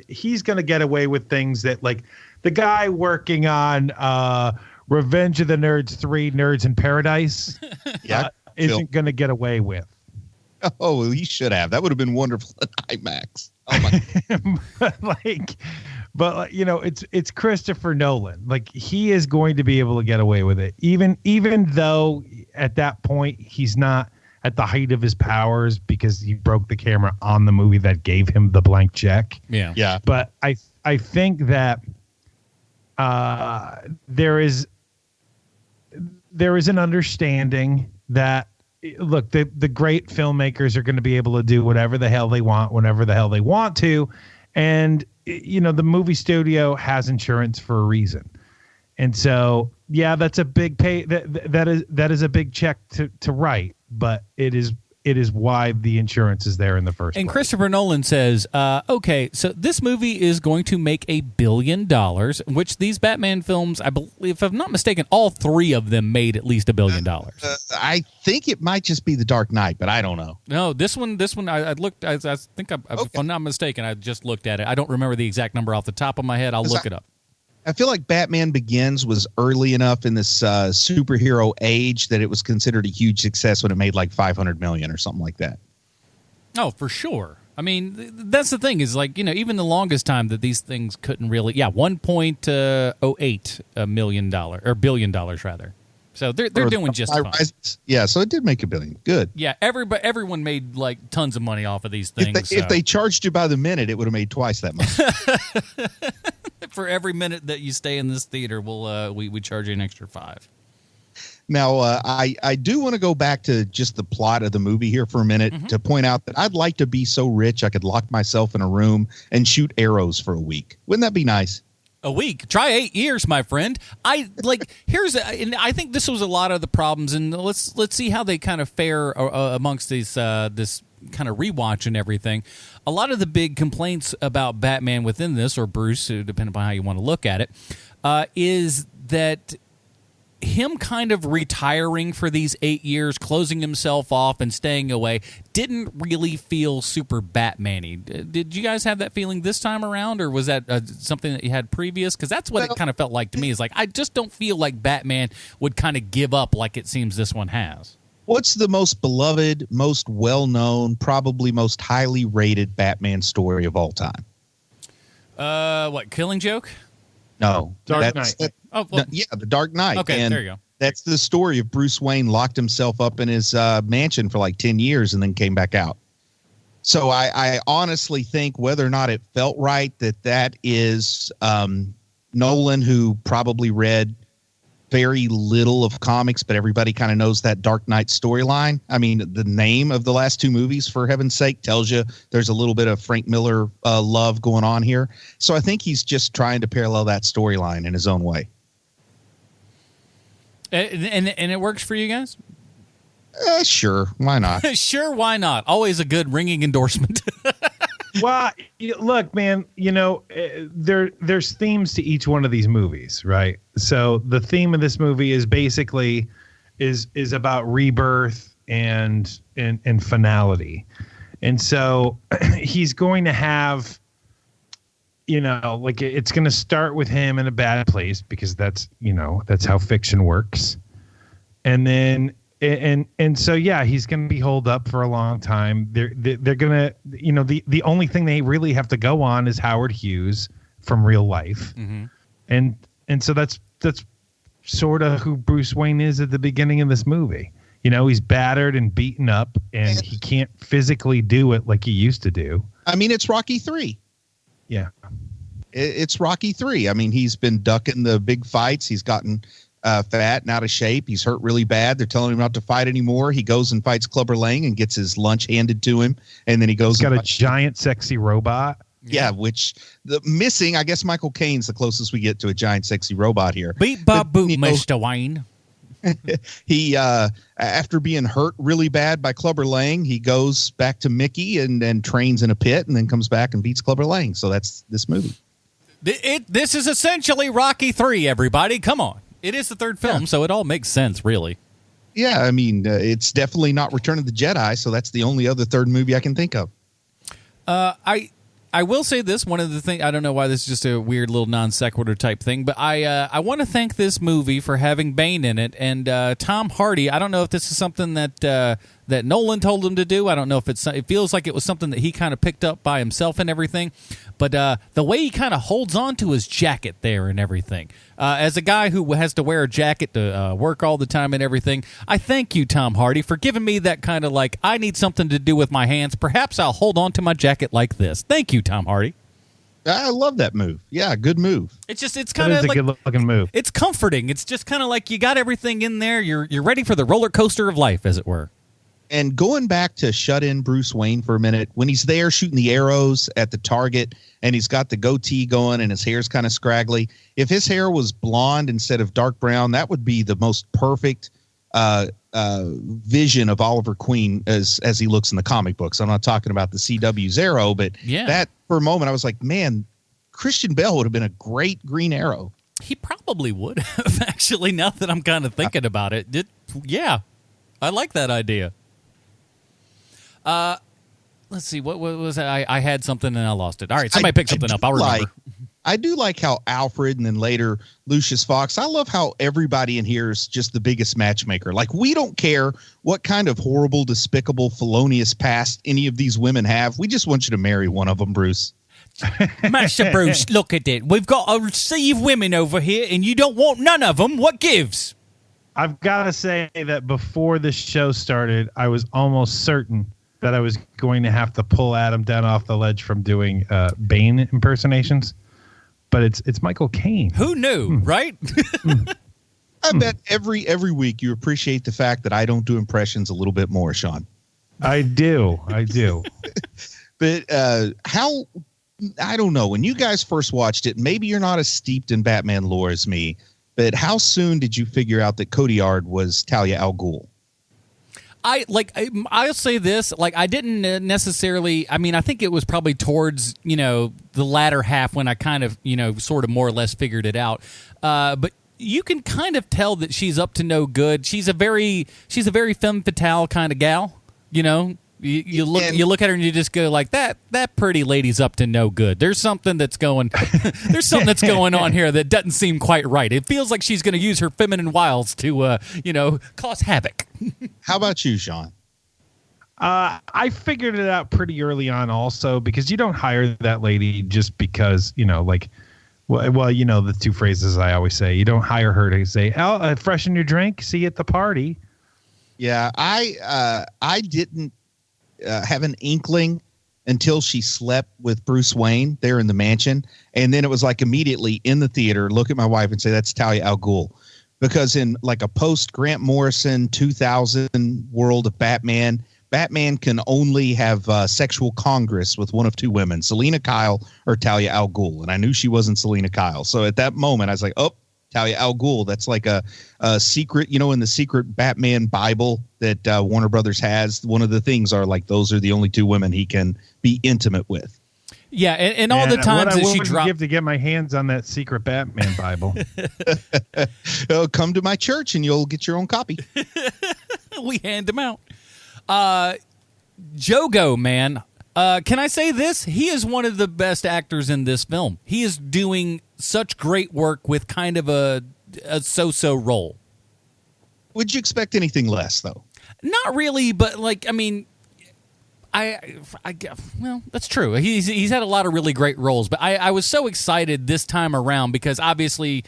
he's gonna get away with things that like the guy working on Revenge of the Nerds 3, Nerds in Paradise, isn't gonna get away with. Oh, well, he should have. That would have been wonderful at IMAX. Oh my! but it's Christopher Nolan. Like he is going to be able to get away with it, even though at that point he's not at the height of his powers because he broke the camera on the movie that gave him the blank check. Yeah. But I think that there is an understanding that look, the great filmmakers are going to be able to do whatever the hell they want whenever the hell they want to, and the movie studio has insurance for a reason. And so that's a big pay that is a big check to write, but it is why the insurance is there in the first place. And Christopher Nolan says, okay, so this movie is going to make $1 billion, which these Batman films, I believe, if I'm not mistaken, all 3 of them made at least $1 billion. I think it might just be The Dark Knight, but I don't know. No, this one, I looked, I think, if I'm not mistaken, I just looked at it. I don't remember the exact number off the top of my head. I'll look it up. I feel like Batman Begins was early enough in this superhero age that it was considered a huge success when it made like $500 million or something like that. Oh, for sure. I mean, that's the thing is like, even the longest time that these things couldn't really, $1.08 million or $1 billion rather. So they're doing just fine. Yeah, so it did make $1 billion. Good. Yeah, everyone made like tons of money off of these things. If they charged you by the minute, it would have made twice that much. For every minute that you stay in this theater, we charge you an extra $5. Now, I do want to go back to just the plot of the movie here for a minute to point out that I'd like to be so rich I could lock myself in a room and shoot arrows for a week. Wouldn't that be nice? A week? Try 8 years, my friend. And I think this was a lot of the problems, and let's see how they kind of fare amongst this kind of rewatch and everything. A lot of the big complaints about Batman within this, or Bruce, depending upon how you want to look at it, is that him kind of retiring for these 8 years, closing himself off and staying away, didn't really feel super Batman-y. Did you guys have that feeling this time around, or was that something that you had previous? Because that's what it kind of felt like to me. Is like, I just don't feel like Batman would kind of give up like it seems this one has. What's the most beloved, most well-known, probably most highly rated Batman story of all time? Killing Joke? No. Dark Knight. The Dark Knight. Okay, and there you go. That's the story of Bruce Wayne locked himself up in his mansion for like 10 years and then came back out. So I honestly think whether or not it felt right that is Nolan, who probably read very little of comics, but everybody kind of knows that Dark Knight storyline. I mean, the name of the last 2 movies, for heaven's sake, tells you there's a little bit of Frank Miller love going on here. So I think he's just trying to parallel that storyline in his own way. And it works for you guys? Sure. Why not? Sure, why not? Always a good ringing endorsement. Well, look, man, there's themes to each one of these movies, right? So the theme of this movie is basically is about rebirth and finality. And so he's going to have, it's going to start with him in a bad place because that's how fiction works. And then And so, yeah, he's going to be holed up for a long time. They're going to, the only thing they really have to go on is Howard Hughes from real life. Mm-hmm. And so that's sort of who Bruce Wayne is at the beginning of this movie. He's battered and beaten up and he can't physically do it like he used to do. I mean, it's Rocky 3. Yeah. It's Rocky 3. I mean, he's been ducking the big fights. He's gotten fat and out of shape. He's hurt really bad. They're telling him not to fight anymore. He goes and fights Clubber Lang and gets his lunch handed to him. And then he goes. He's got a giant, sexy robot. Yeah, which the missing. I guess Michael Caine's the closest we get to a giant, sexy robot here. Beep bop boop, Mr. Wayne. He after being hurt really bad by Clubber Lang, he goes back to Mickey and trains in a pit, and then comes back and beats Clubber Lang. So that's this movie. This is essentially Rocky 3. Everybody, come on. It is the third film, so it all makes sense, really. Yeah, I mean, it's definitely not Return of the Jedi, so that's the only other third movie I can think of. I will say this, one of the things, I don't know why this is just a weird little non sequitur type thing, but I want to thank this movie for having Bane in it, and Tom Hardy. I don't know if this is something that Nolan told him to do. I don't know if it feels like it was something that he kind of picked up by himself and everything, but the way he kind of holds on to his jacket there and everything. As a guy who has to wear a jacket to work all the time and everything, I thank you, Tom Hardy, for giving me that kind of like, I need something to do with my hands. Perhaps I'll hold on to my jacket like this. Thank you, Tom Hardy. I love that move. Yeah, good move. It's kind of like a good looking move. It's comforting. It's just kind of like you got everything in there. You're ready for the roller coaster of life, as it were. And going back to shut in Bruce Wayne for a minute, when he's there shooting the arrows at the target and he's got the goatee going and his hair's kind of scraggly, if his hair was blonde instead of dark brown, that would be the most perfect vision of Oliver Queen as he looks in the comic books. I'm not talking about the CW's Arrow, but that for a moment I was like, man, Christian Bale would have been a great Green Arrow. He probably would have, actually, now that I'm kind of thinking about it. Yeah, I like that idea. Let's see. What was that? I had something and I lost it. All right, somebody pick something up. I'll remember. I do like how Alfred and then later Lucius Fox, I love how everybody in here is just the biggest matchmaker. Like, we don't care what kind of horrible, despicable, felonious past any of these women have. We just want you to marry one of them, Bruce. Master Bruce, look at it. We've got a sea of women over here, and you don't want none of them. What gives? I've got to say that before the show started, I was almost certain that I was going to have to pull Adam down off the ledge from doing Bane impersonations. But it's Michael Caine. Who knew, right? I bet every week you appreciate the fact that I don't do impressions a little bit more, Sean. I do. But how, I don't know, when you guys first watched it, maybe you're not as steeped in Batman lore as me, but how soon did you figure out that Caudill was Talia al Ghul? I'll say this, like, I didn't necessarily, I mean, I think it was probably towards, the latter half when I kind of, sort of more or less figured it out. But you can kind of tell that she's up to no good. She's a very femme fatale kind of gal, You look at her and you just go like, that pretty lady's up to no good. There's something that's going on here that doesn't seem quite right. It feels like she's going to use her feminine wiles to cause havoc. How about you, Sean? I figured it out pretty early on also, because you don't hire that lady just because, the two phrases I always say. You don't hire her to say, freshen your drink, see you at the party. Yeah, I didn't have an inkling until she slept with Bruce Wayne there in the mansion. And then it was like immediately in the theater, look at my wife and say, that's Talia al Ghul. Because in like a post Grant Morrison 2000 world of Batman can only have sexual congress with one of two women, Selina Kyle or Talia al Ghul. And I knew she wasn't Selina Kyle. So at that moment, I was like, oh, Talia al Ghul. That's like a secret, in the secret Batman Bible that Warner Brothers has. One of the things are like, those are the only two women he can be intimate with. Yeah, and all the times that she dropped, give to get my hands on that secret Batman Bible. Come to my church and you'll get your own copy. We hand them out. Jogo, man. Can I say this? He is one of the best actors in this film. He is doing such great work with kind of a so-so role. Would you expect anything less, though? Not really, but well, that's true. He's had a lot of really great roles, but I was so excited this time around because obviously,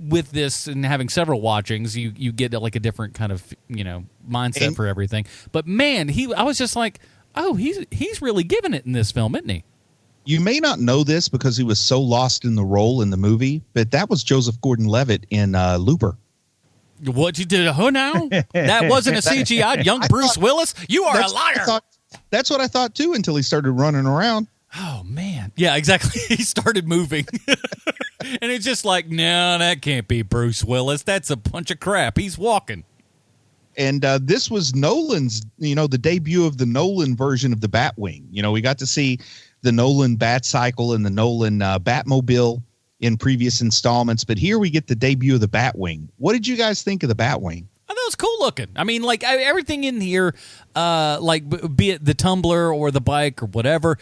with this and having several watchings, you get like a different kind of, mindset for everything. But man, I was just like, oh, he's really giving it in this film, isn't he? You may not know this because he was so lost in the role in the movie, but that was Joseph Gordon-Levitt in Looper. What you did? Who now? That wasn't a CGI. Young Bruce Willis? You are a liar. That's what I thought too until he started running around. Oh man, yeah, exactly. He started moving, and it's just like, no, that can't be Bruce Willis. That's a bunch of crap. He's walking. And this was Nolan's, the debut of the Nolan version of the Batwing. We got to see the Nolan Bat Cycle and the Nolan Batmobile in previous installments, but here we get the debut of the Batwing. What did you guys think of the Batwing? I thought it was cool looking. I mean, like everything in here, be it the tumbler or the bike or whatever,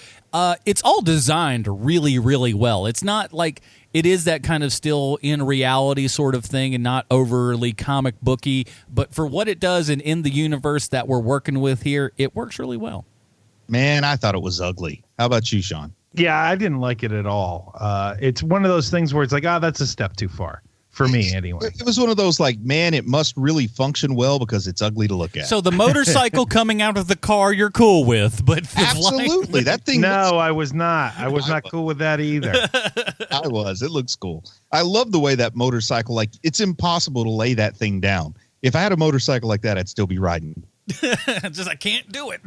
it's all designed really, really well. It's not like it is that kind of still in reality sort of thing and not overly comic booky, but for what it does and in the universe that we're working with here, it works really well. Man, I thought it was ugly. How about you, Sean? Yeah, I didn't like it at all. It's one of those things where it's like, that's a step too far. For me, anyway. It was one of those like, man, it must really function well because it's ugly to look at. So the motorcycle coming out of the car you're cool with, but absolutely. That thing. No, I was not. I was not cool with that either. I was. It looks cool. I love the way that motorcycle, like, it's impossible to lay that thing down. If I had a motorcycle like that, I'd still be riding. Just I can't do it.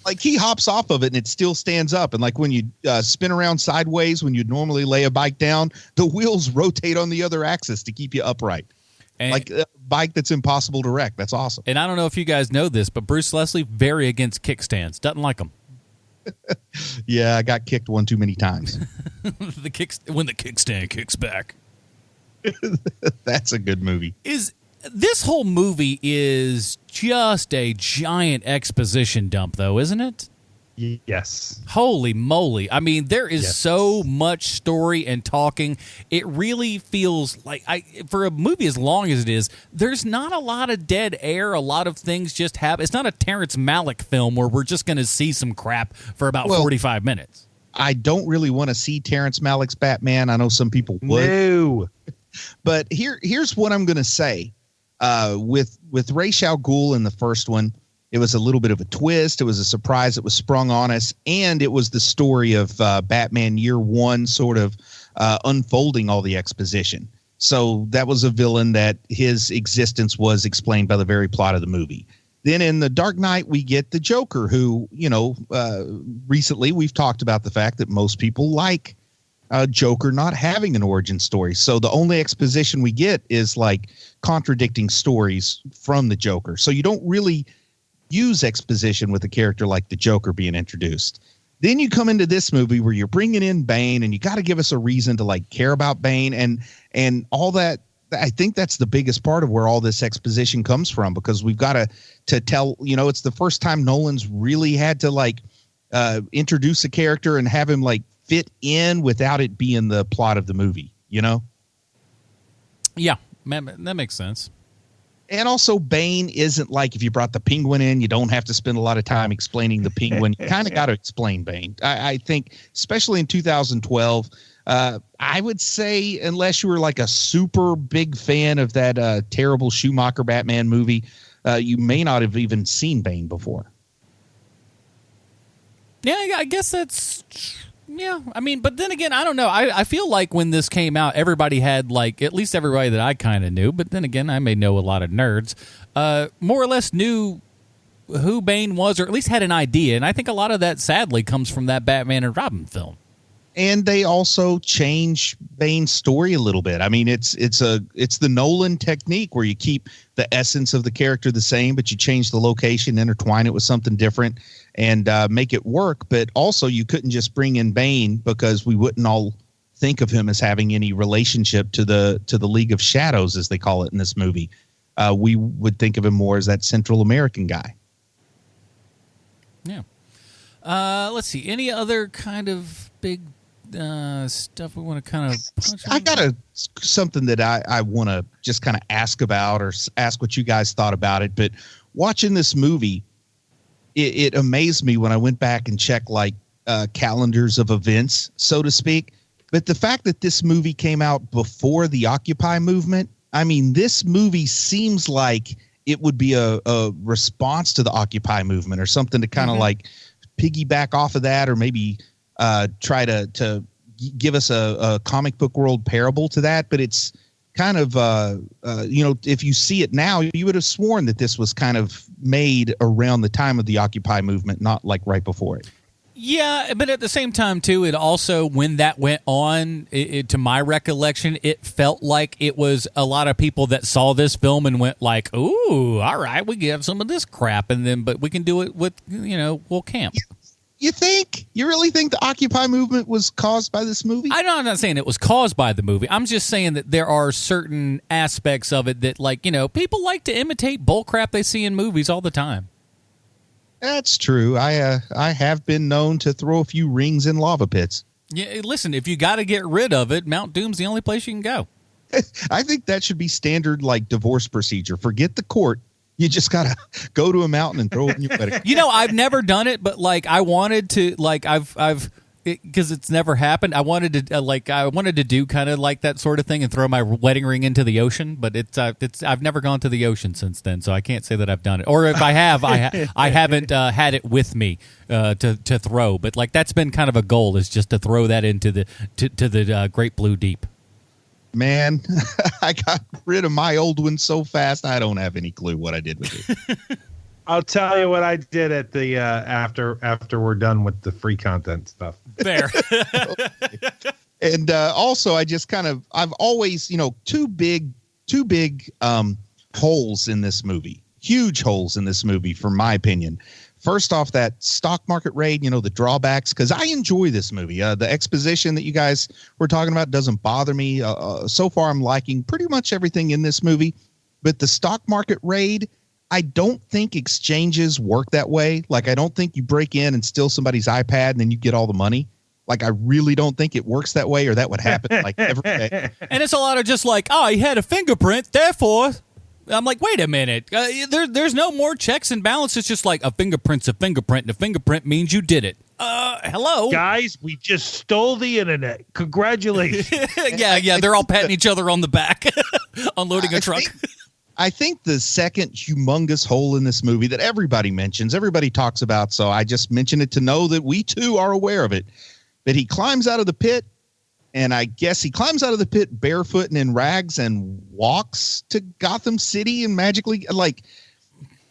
Like, he hops off of it and it still stands up. And like when you spin around sideways, when you'd normally lay a bike down, the wheels rotate on the other axis to keep you upright. And like a bike that's impossible to wreck. That's awesome. And I don't know if you guys know this, but Bruce Leslie, very against kickstands. Doesn't like them. Yeah, I got kicked one too many times. When the kickstand kicks back. That's a good movie. This whole movie is just a giant exposition dump, though, isn't it? Yes. Holy moly. I mean, there is Yes. so much story and talking. It really feels like, for a movie as long as it is, there's not a lot of dead air. A lot of things just happen. It's not a Terrence Malick film where we're just going to see some crap for about 45 minutes. I don't really want to see Terrence Malick's Batman. I know some people would. No. But here's what I'm going to say. With Ra's al Ghul in the first one, it was a little bit of a twist. It was a surprise that was sprung on us, and it was the story of Batman Year One sort of unfolding all the exposition. So that was a villain that his existence was explained by the very plot of the movie. Then in The Dark Knight, we get the Joker, who, recently we've talked about the fact that most people like Joker not having an origin story. So the only exposition we get is like contradicting stories from the Joker. So you don't really use exposition with a character like the Joker being introduced. Then you come into this movie where you're bringing in Bane, and you got to give us a reason to like care about Bane and all that. I think that's the biggest part of where all this exposition comes from, because we've got to tell, it's the first time Nolan's really had to like introduce a character and have him like fit in without it being the plot of the movie, Yeah, that makes sense. And also, Bane isn't like if you brought the Penguin in, you don't have to spend a lot of time explaining the Penguin. You kind of got to explain Bane. I think, especially in 2012, I would say, unless you were like a super big fan of that terrible Schumacher Batman movie, you may not have even seen Bane before. Yeah, I guess that's... Yeah, I mean, but then again, I don't know. I feel like when this came out, everybody had, like, at least everybody that I kind of knew, but then again, I may know a lot of nerds, more or less knew who Bane was, or at least had an idea, and I think a lot of that, sadly, comes from that Batman and Robin film. And they also change Bane's story a little bit. I mean, it's the Nolan technique where you keep the essence of the character the same, but you change the location, intertwine it with something different, and make it work. But also, you couldn't just bring in Bane, because we wouldn't all think of him as having any relationship to the League of Shadows, as they call it in this movie. We would think of him more as that Central American guy. Yeah. Let's see. Any other kind of big stuff we want to kind of punch on? I got something that I want to just kind of ask about, or ask what you guys thought about it. But watching this movie, it amazed me when I went back and checked like calendars of events, so to speak. But the fact that this movie came out before the Occupy movement, I mean, this movie seems like it would be a response to the Occupy movement, or something to kind of like piggyback off of that, or maybe try to give us a comic book world parable to that. But it's kind of, if you see it now, you would have sworn that this was kind of made around the time of the Occupy movement, not like right before it. Yeah, but at the same time, too, it also, when that went on, to my recollection, it felt like it was a lot of people that saw this film and went like, ooh, all right, we can have some of this crap, but we can do it with, we'll camp. You think? You really think the Occupy movement was caused by this movie? I'm not saying it was caused by the movie. I'm just saying that there are certain aspects of it that, like, people like to imitate bullcrap they see in movies all the time. That's true. I have been known to throw a few rings in lava pits. Yeah, listen, if you got to get rid of it, Mount Doom's the only place you can go. I think that should be standard, like, divorce procedure. Forget the court. You just got to go to a mountain and throw it in your wedding. I've never done it, but, like, I wanted to, like, because it's never happened. I wanted to do kind of like that sort of thing and throw my wedding ring into the ocean, but I've never gone to the ocean since then, so I can't say that I've done it. Or if I have, I haven't had it with me to throw. But like that's been kind of a goal, is just to throw that into the great blue deep. Man, I got rid of my old one so fast. I don't have any clue what I did with it. I'll tell you what I did at the after we're done with the free content stuff. There. And also, I've always, two big holes in this movie, huge holes in this movie, from my opinion. First off, that stock market raid, the drawbacks, because I enjoy this movie. The exposition that you guys were talking about doesn't bother me. So far, I'm liking pretty much everything in this movie. But the stock market raid, I don't think exchanges work that way. Like, I don't think you break in and steal somebody's iPad and then you get all the money. Like, I really don't think it works that way, or that would happen like every day. And it's a lot of just like, oh, he had a fingerprint, therefore. I'm like, wait a minute. There's no more checks and balances. It's just like a fingerprint's a fingerprint, and a fingerprint means you did it. Hello? Guys, we just stole the internet. Congratulations. yeah. They're all patting each other on the back, unloading a truck. I think the second humongous hole in this movie that everybody mentions, everybody talks about, so I just mention it to know that we too are aware of it. But he climbs out of the pit, and I guess he climbs out of the pit barefoot and in rags and walks to Gotham City and magically, like,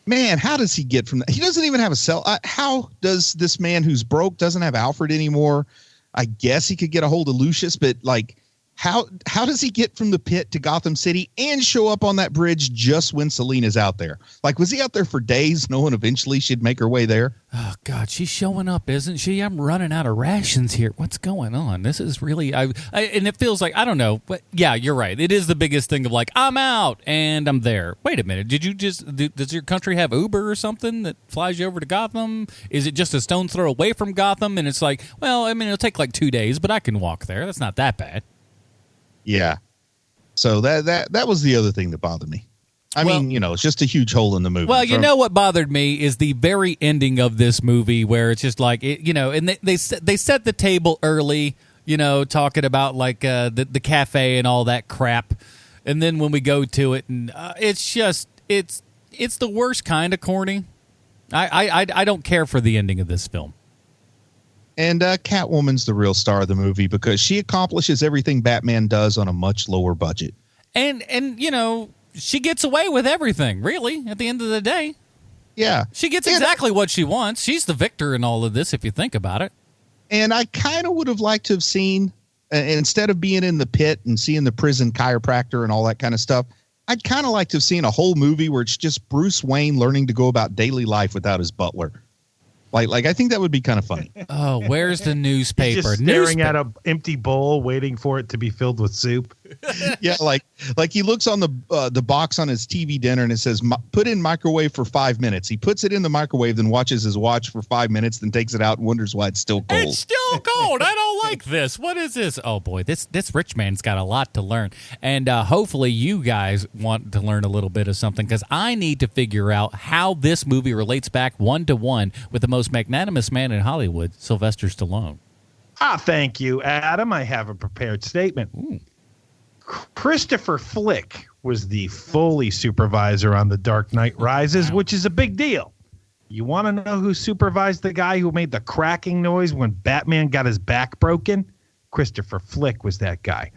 man, how does he get from that? He doesn't even have a cell. How does this man who's broke, doesn't have Alfred anymore? I guess he could get a hold of Lucius, but like, how does he get from the pit to Gotham City and show up on that bridge just when Selina's out there? Like, was he out there for days knowing eventually she'd make her way there? Oh, God, she's showing up, isn't she? I'm running out of rations here. What's going on? This is really, and it feels like, I don't know, but yeah, you're right. It is the biggest thing of like, I'm out and I'm there. Wait a minute. Does your country have Uber or something that flies you over to Gotham? Is it just a stone's throw away from Gotham? And it's like, well, I mean, it'll take like 2 days, but I can walk there. That's not that bad. Yeah. So that was the other thing that bothered me. I mean, it's just a huge hole in the movie. Well, you know what bothered me is the very ending of this movie where it's just like, and they set the table early, talking about like the cafe and all that crap. And then when we go to it, and it's the worst kind of corny. I don't care for the ending of this film. And Catwoman's the real star of the movie because she accomplishes everything Batman does on a much lower budget. And she gets away with everything, really, at the end of the day. Yeah. She gets exactly what she wants. She's the victor in all of this, if you think about it. And I kind of would have liked to have seen, instead of being in the pit and seeing the prison chiropractor and all that kind of stuff, I'd kind of like to have seen a whole movie where it's just Bruce Wayne learning to go about daily life without his butler. Like I think that would be kind of funny. Oh, where's the newspaper? Just staring at an empty bowl, waiting for it to be filled with soup. Yeah, like he looks on the box on his TV dinner and it says, "Put in microwave for 5 minutes." He puts it in the microwave, then watches his watch for 5 minutes, then takes it out and wonders why it's still cold. It's still cold. I don't like this. What is this? Oh boy, this rich man's got a lot to learn, and hopefully you guys want to learn a little bit of something because I need to figure out how this movie relates back 1-to-1 with the most magnanimous man in Hollywood, Sylvester Stallone. Thank you, Adam. I have a prepared statement. Ooh. Christopher Flick was the Foley supervisor on The Dark Knight Rises, which is a big deal. You want to know who supervised the guy who made the cracking noise when Batman got his back broken? Christopher Flick was that guy.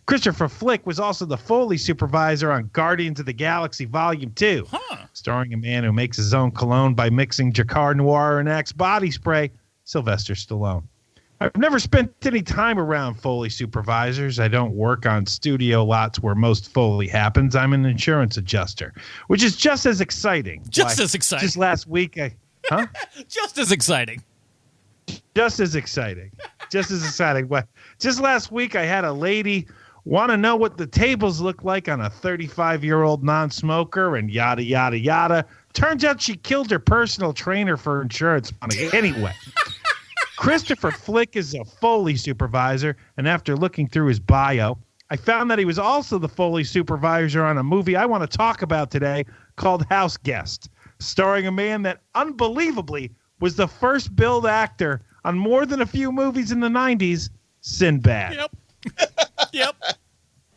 Christopher Flick was also the Foley supervisor on Guardians of the Galaxy Volume 2, starring a man who makes his own cologne by mixing Jacquard Noir and Axe body spray, Sylvester Stallone. I've never spent any time around Foley supervisors. I don't work on studio lots where most Foley happens. I'm an insurance adjuster, which is just as exciting. Just as exciting. Just last week, Just as exciting. Just as exciting. Just as exciting. What? Just last week, I had a lady want to know what the tables look like on a 35-year-old non-smoker and yada, yada, yada. Turns out she killed her personal trainer for insurance money. Anyway. Christopher Flick is a Foley supervisor, and after looking through his bio, I found that he was also the Foley supervisor on a movie I want to talk about today called House Guest, starring a man that unbelievably was the first billed actor on more than a few movies in the 90s, Sinbad. Yep.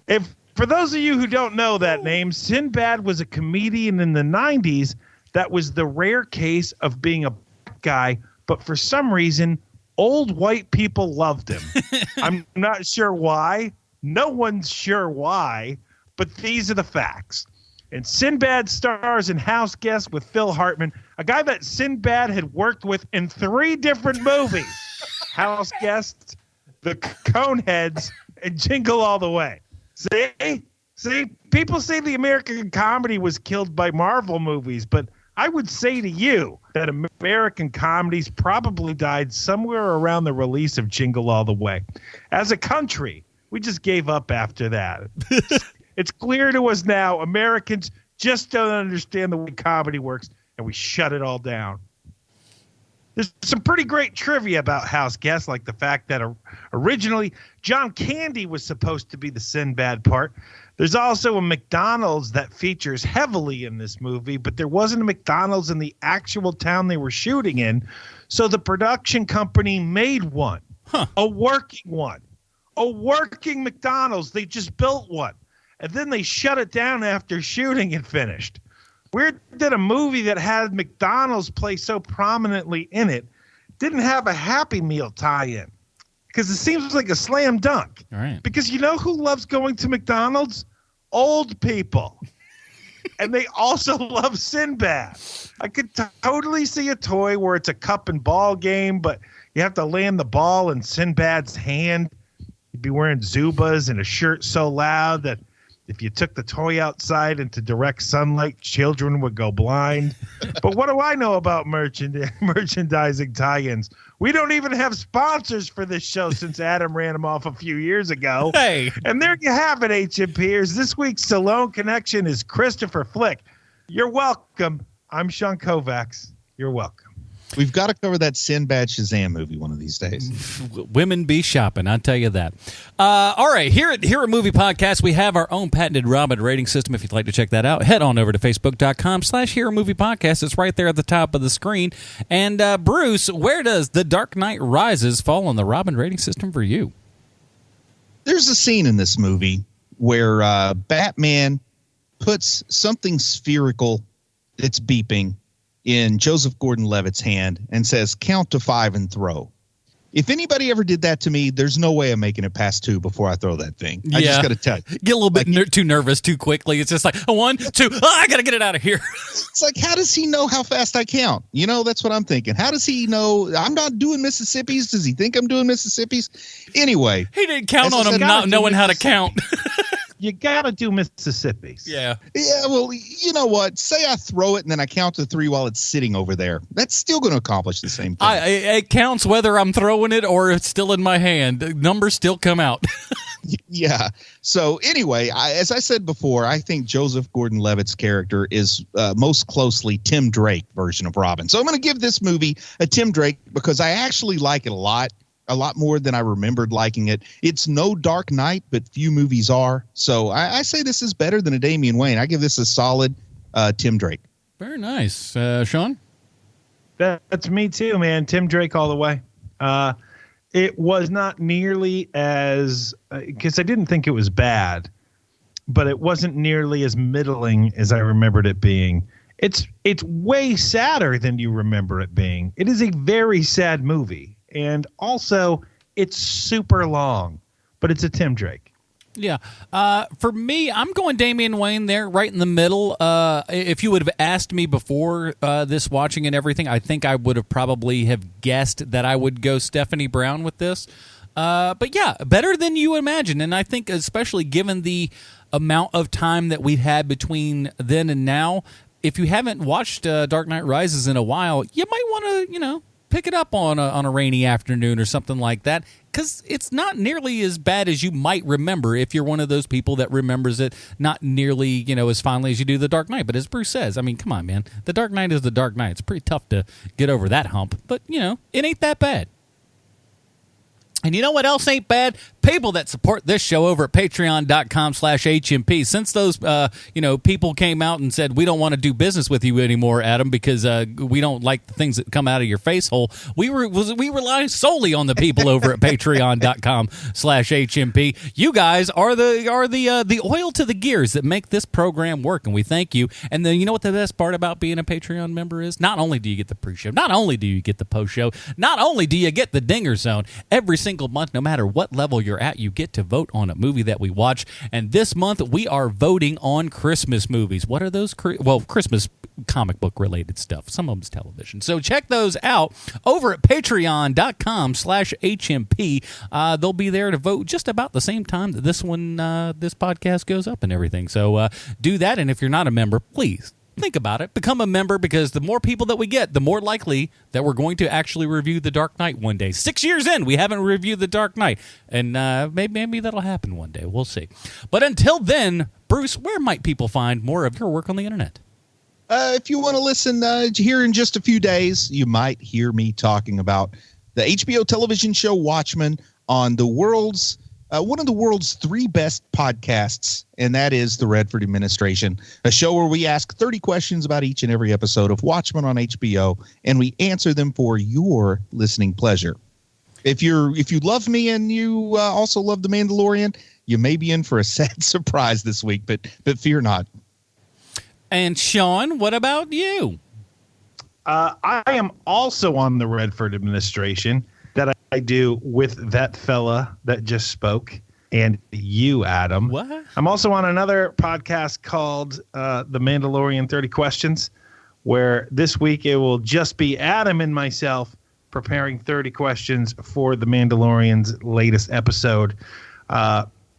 If for those of you who don't know that name, Sinbad was a comedian in the 90s that was the rare case of being a black guy, but for some reason, old white people loved him. I'm not sure why. No one's sure why, but these are the facts. And Sinbad stars in House Guest with Phil Hartman, a guy that Sinbad had worked with in 3 different movies. House Guest, The Coneheads, and Jingle All the Way. See, people say the American comedy was killed by Marvel movies, but I would say to you that American comedies probably died somewhere around the release of Jingle All the Way. As a country, we just gave up after that. It's clear to us now, Americans, just don't understand the way comedy works, and we shut it all down. There's some pretty great trivia about House Guest, like the fact that originally John Candy was supposed to be the Sinbad part. There's also a McDonald's that features heavily in this movie, but there wasn't a McDonald's in the actual town they were shooting in, so the production company made one, a working McDonald's. They just built one, and then they shut it down after shooting it finished. Weird that a movie that had McDonald's play so prominently in it didn't have a Happy Meal tie-in, because it seems like a slam dunk. All right. Because you know who loves going to McDonald's? Old people. And they also love Sinbad. I could totally see a toy where it's a cup and ball game, but you have to land the ball in Sinbad's hand. You'd be wearing Zubas and a shirt so loud that if you took the toy outside into direct sunlight, children would go blind. But what do I know about merchandising tie-ins? We don't even have sponsors for this show since Adam ran them off a few years ago. Hey. And there you have it, HMPers. This week's Stallone connection is Christopher Flick. You're welcome. I'm Sean Kovacs. You're welcome. We've got to cover that Sinbad Shazam movie one of these days. Women be shopping, I'll tell you that. All right, here at Movie Podcast, we have our own patented Robin rating system. If you'd like to check that out, head on over to Facebook.com/Hero Movie Podcast. It's right there at the top of the screen. And Bruce, where does The Dark Knight Rises fall on the Robin rating system for you? There's a scene in this movie where Batman puts something spherical that's beeping in Joseph Gordon-Levitt's hand and says, count to 5 and throw. If anybody ever did that to me, there's no way I'm making it past 2 before I throw that thing. I just got to tell you. Get a little bit too nervous too quickly. It's just like, 1, 2, I got to get it out of here. It's like, how does he know how fast I count? You know, that's what I'm thinking. How does he know I'm not doing Mississippi's? Does he think I'm doing Mississippi's? Anyway. He didn't count on him not knowing how to count. You got to do Mississippi's. Yeah. Yeah, well, you know what? Say I throw it and then I count to 3 while it's sitting over there. That's still going to accomplish the same thing. It counts whether I'm throwing it or it's still in my hand. Numbers still come out. Yeah. So anyway, as I said before, I think Joseph Gordon-Levitt's character is most closely Tim Drake version of Robin. So I'm going to give this movie a Tim Drake because I actually like it a lot more than I remembered liking it. It's no Dark Knight, but few movies are. So I say this is better than a Damian Wayne. I give this a solid Tim Drake. Very nice. Sean? That's me too, man. Tim Drake all the way. It was not nearly as because I didn't think it was bad, but it wasn't nearly as middling as I remembered it being. It's way sadder than you remember it being. It is a very sad movie. And also, it's super long, but it's a Tim Drake. Yeah. For me, I'm going Damian Wayne there, right in the middle. If you would have asked me before this watching and everything, I think I would have probably have guessed that I would go Stephanie Brown with this. But yeah, better than you imagine. And I think especially given the amount of time that we've had between then and now, if you haven't watched Dark Knight Rises in a while, you might want to, pick it up on a rainy afternoon or something like that, because it's not nearly as bad as you might remember if you're one of those people that remembers it not nearly, as fondly as you do The Dark Knight. But as Bruce says, I mean, come on, man. The Dark Knight is The Dark Knight. It's pretty tough to get over that hump, but, it ain't that bad. And you know what else ain't bad? People that support this show over at patreon.com/HMP. Since those, people came out and said, we don't want to do business with you anymore, Adam, because we don't like the things that come out of your face hole. We rely solely on the people over at patreon.com/HMP. You guys are the oil to the gears that make this program work, and we thank you. And then you know what the best part about being a Patreon member is? Not only do you get the pre-show, not only do you get the post-show, not only do you get the Dinger Zone, every single month, no matter what level you're at, you get to vote on a movie that we watch. And this month we are voting on Christmas movies. What are those? Christmas comic book related stuff. Some of them's television. So check those out over at patreon.com/HMP. They'll be there to vote just about the same time that this podcast goes up and everything. So do that. And if you're not a member, please think about it. Become a member, because the more people that we get, the more likely that we're going to actually review The Dark Knight one day. 6 years in, we haven't reviewed The Dark Knight. And maybe that'll happen one day. We'll see. But until then, Bruce, where might people find more of your work on the internet? If you want to listen here in just a few days, you might hear me talking about the HBO television show Watchmen on the world's one of the world's 3 best podcasts, and that is the Redford Administration, a show where we ask 30 questions about each and every episode of Watchmen on HBO, and we answer them for your listening pleasure. If you love me and you also love The Mandalorian, you may be in for a sad surprise this week, but fear not. And Sean, what about you? I am also on the Redford Administration, that I do with that fella that just spoke and you, Adam. What? I'm also on another podcast called The Mandalorian 30 Questions, where this week it will just be Adam and myself preparing 30 questions for The Mandalorian's latest episode.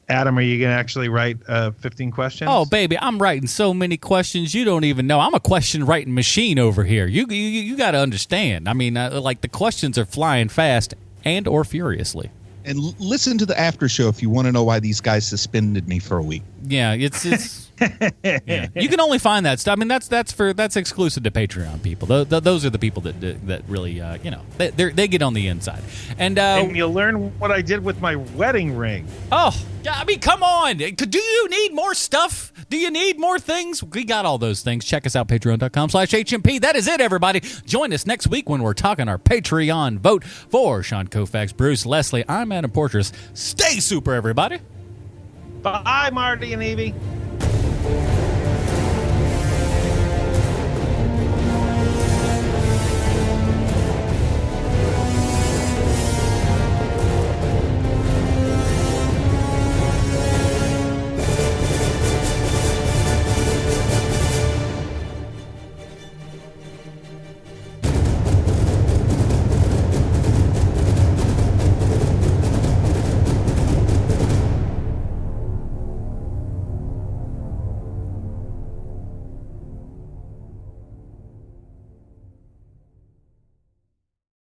Adam, are you going to actually write 15 questions? Oh, baby, I'm writing so many questions you don't even know. I'm a question writing machine over here. You got to understand. I mean, like, the questions are flying fast and or furiously. And listen to the after show if you want to know why these guys suspended me for a week. Yeah, it's yeah. You can only find that stuff. I mean, that's exclusive to Patreon people. Those are the people that really they get on the inside. And you'll learn what I did with my wedding ring. Oh, I mean, come on. Do you need more stuff? Do you need more things? We got all those things. Check us out, patreon.com/HMP. That is it, everybody. Join us next week when we're talking our Patreon vote for Sean Kovacs, Bruce, Leslie. I'm Adam Portrais. Stay super, everybody. Bye, Marty and Evie.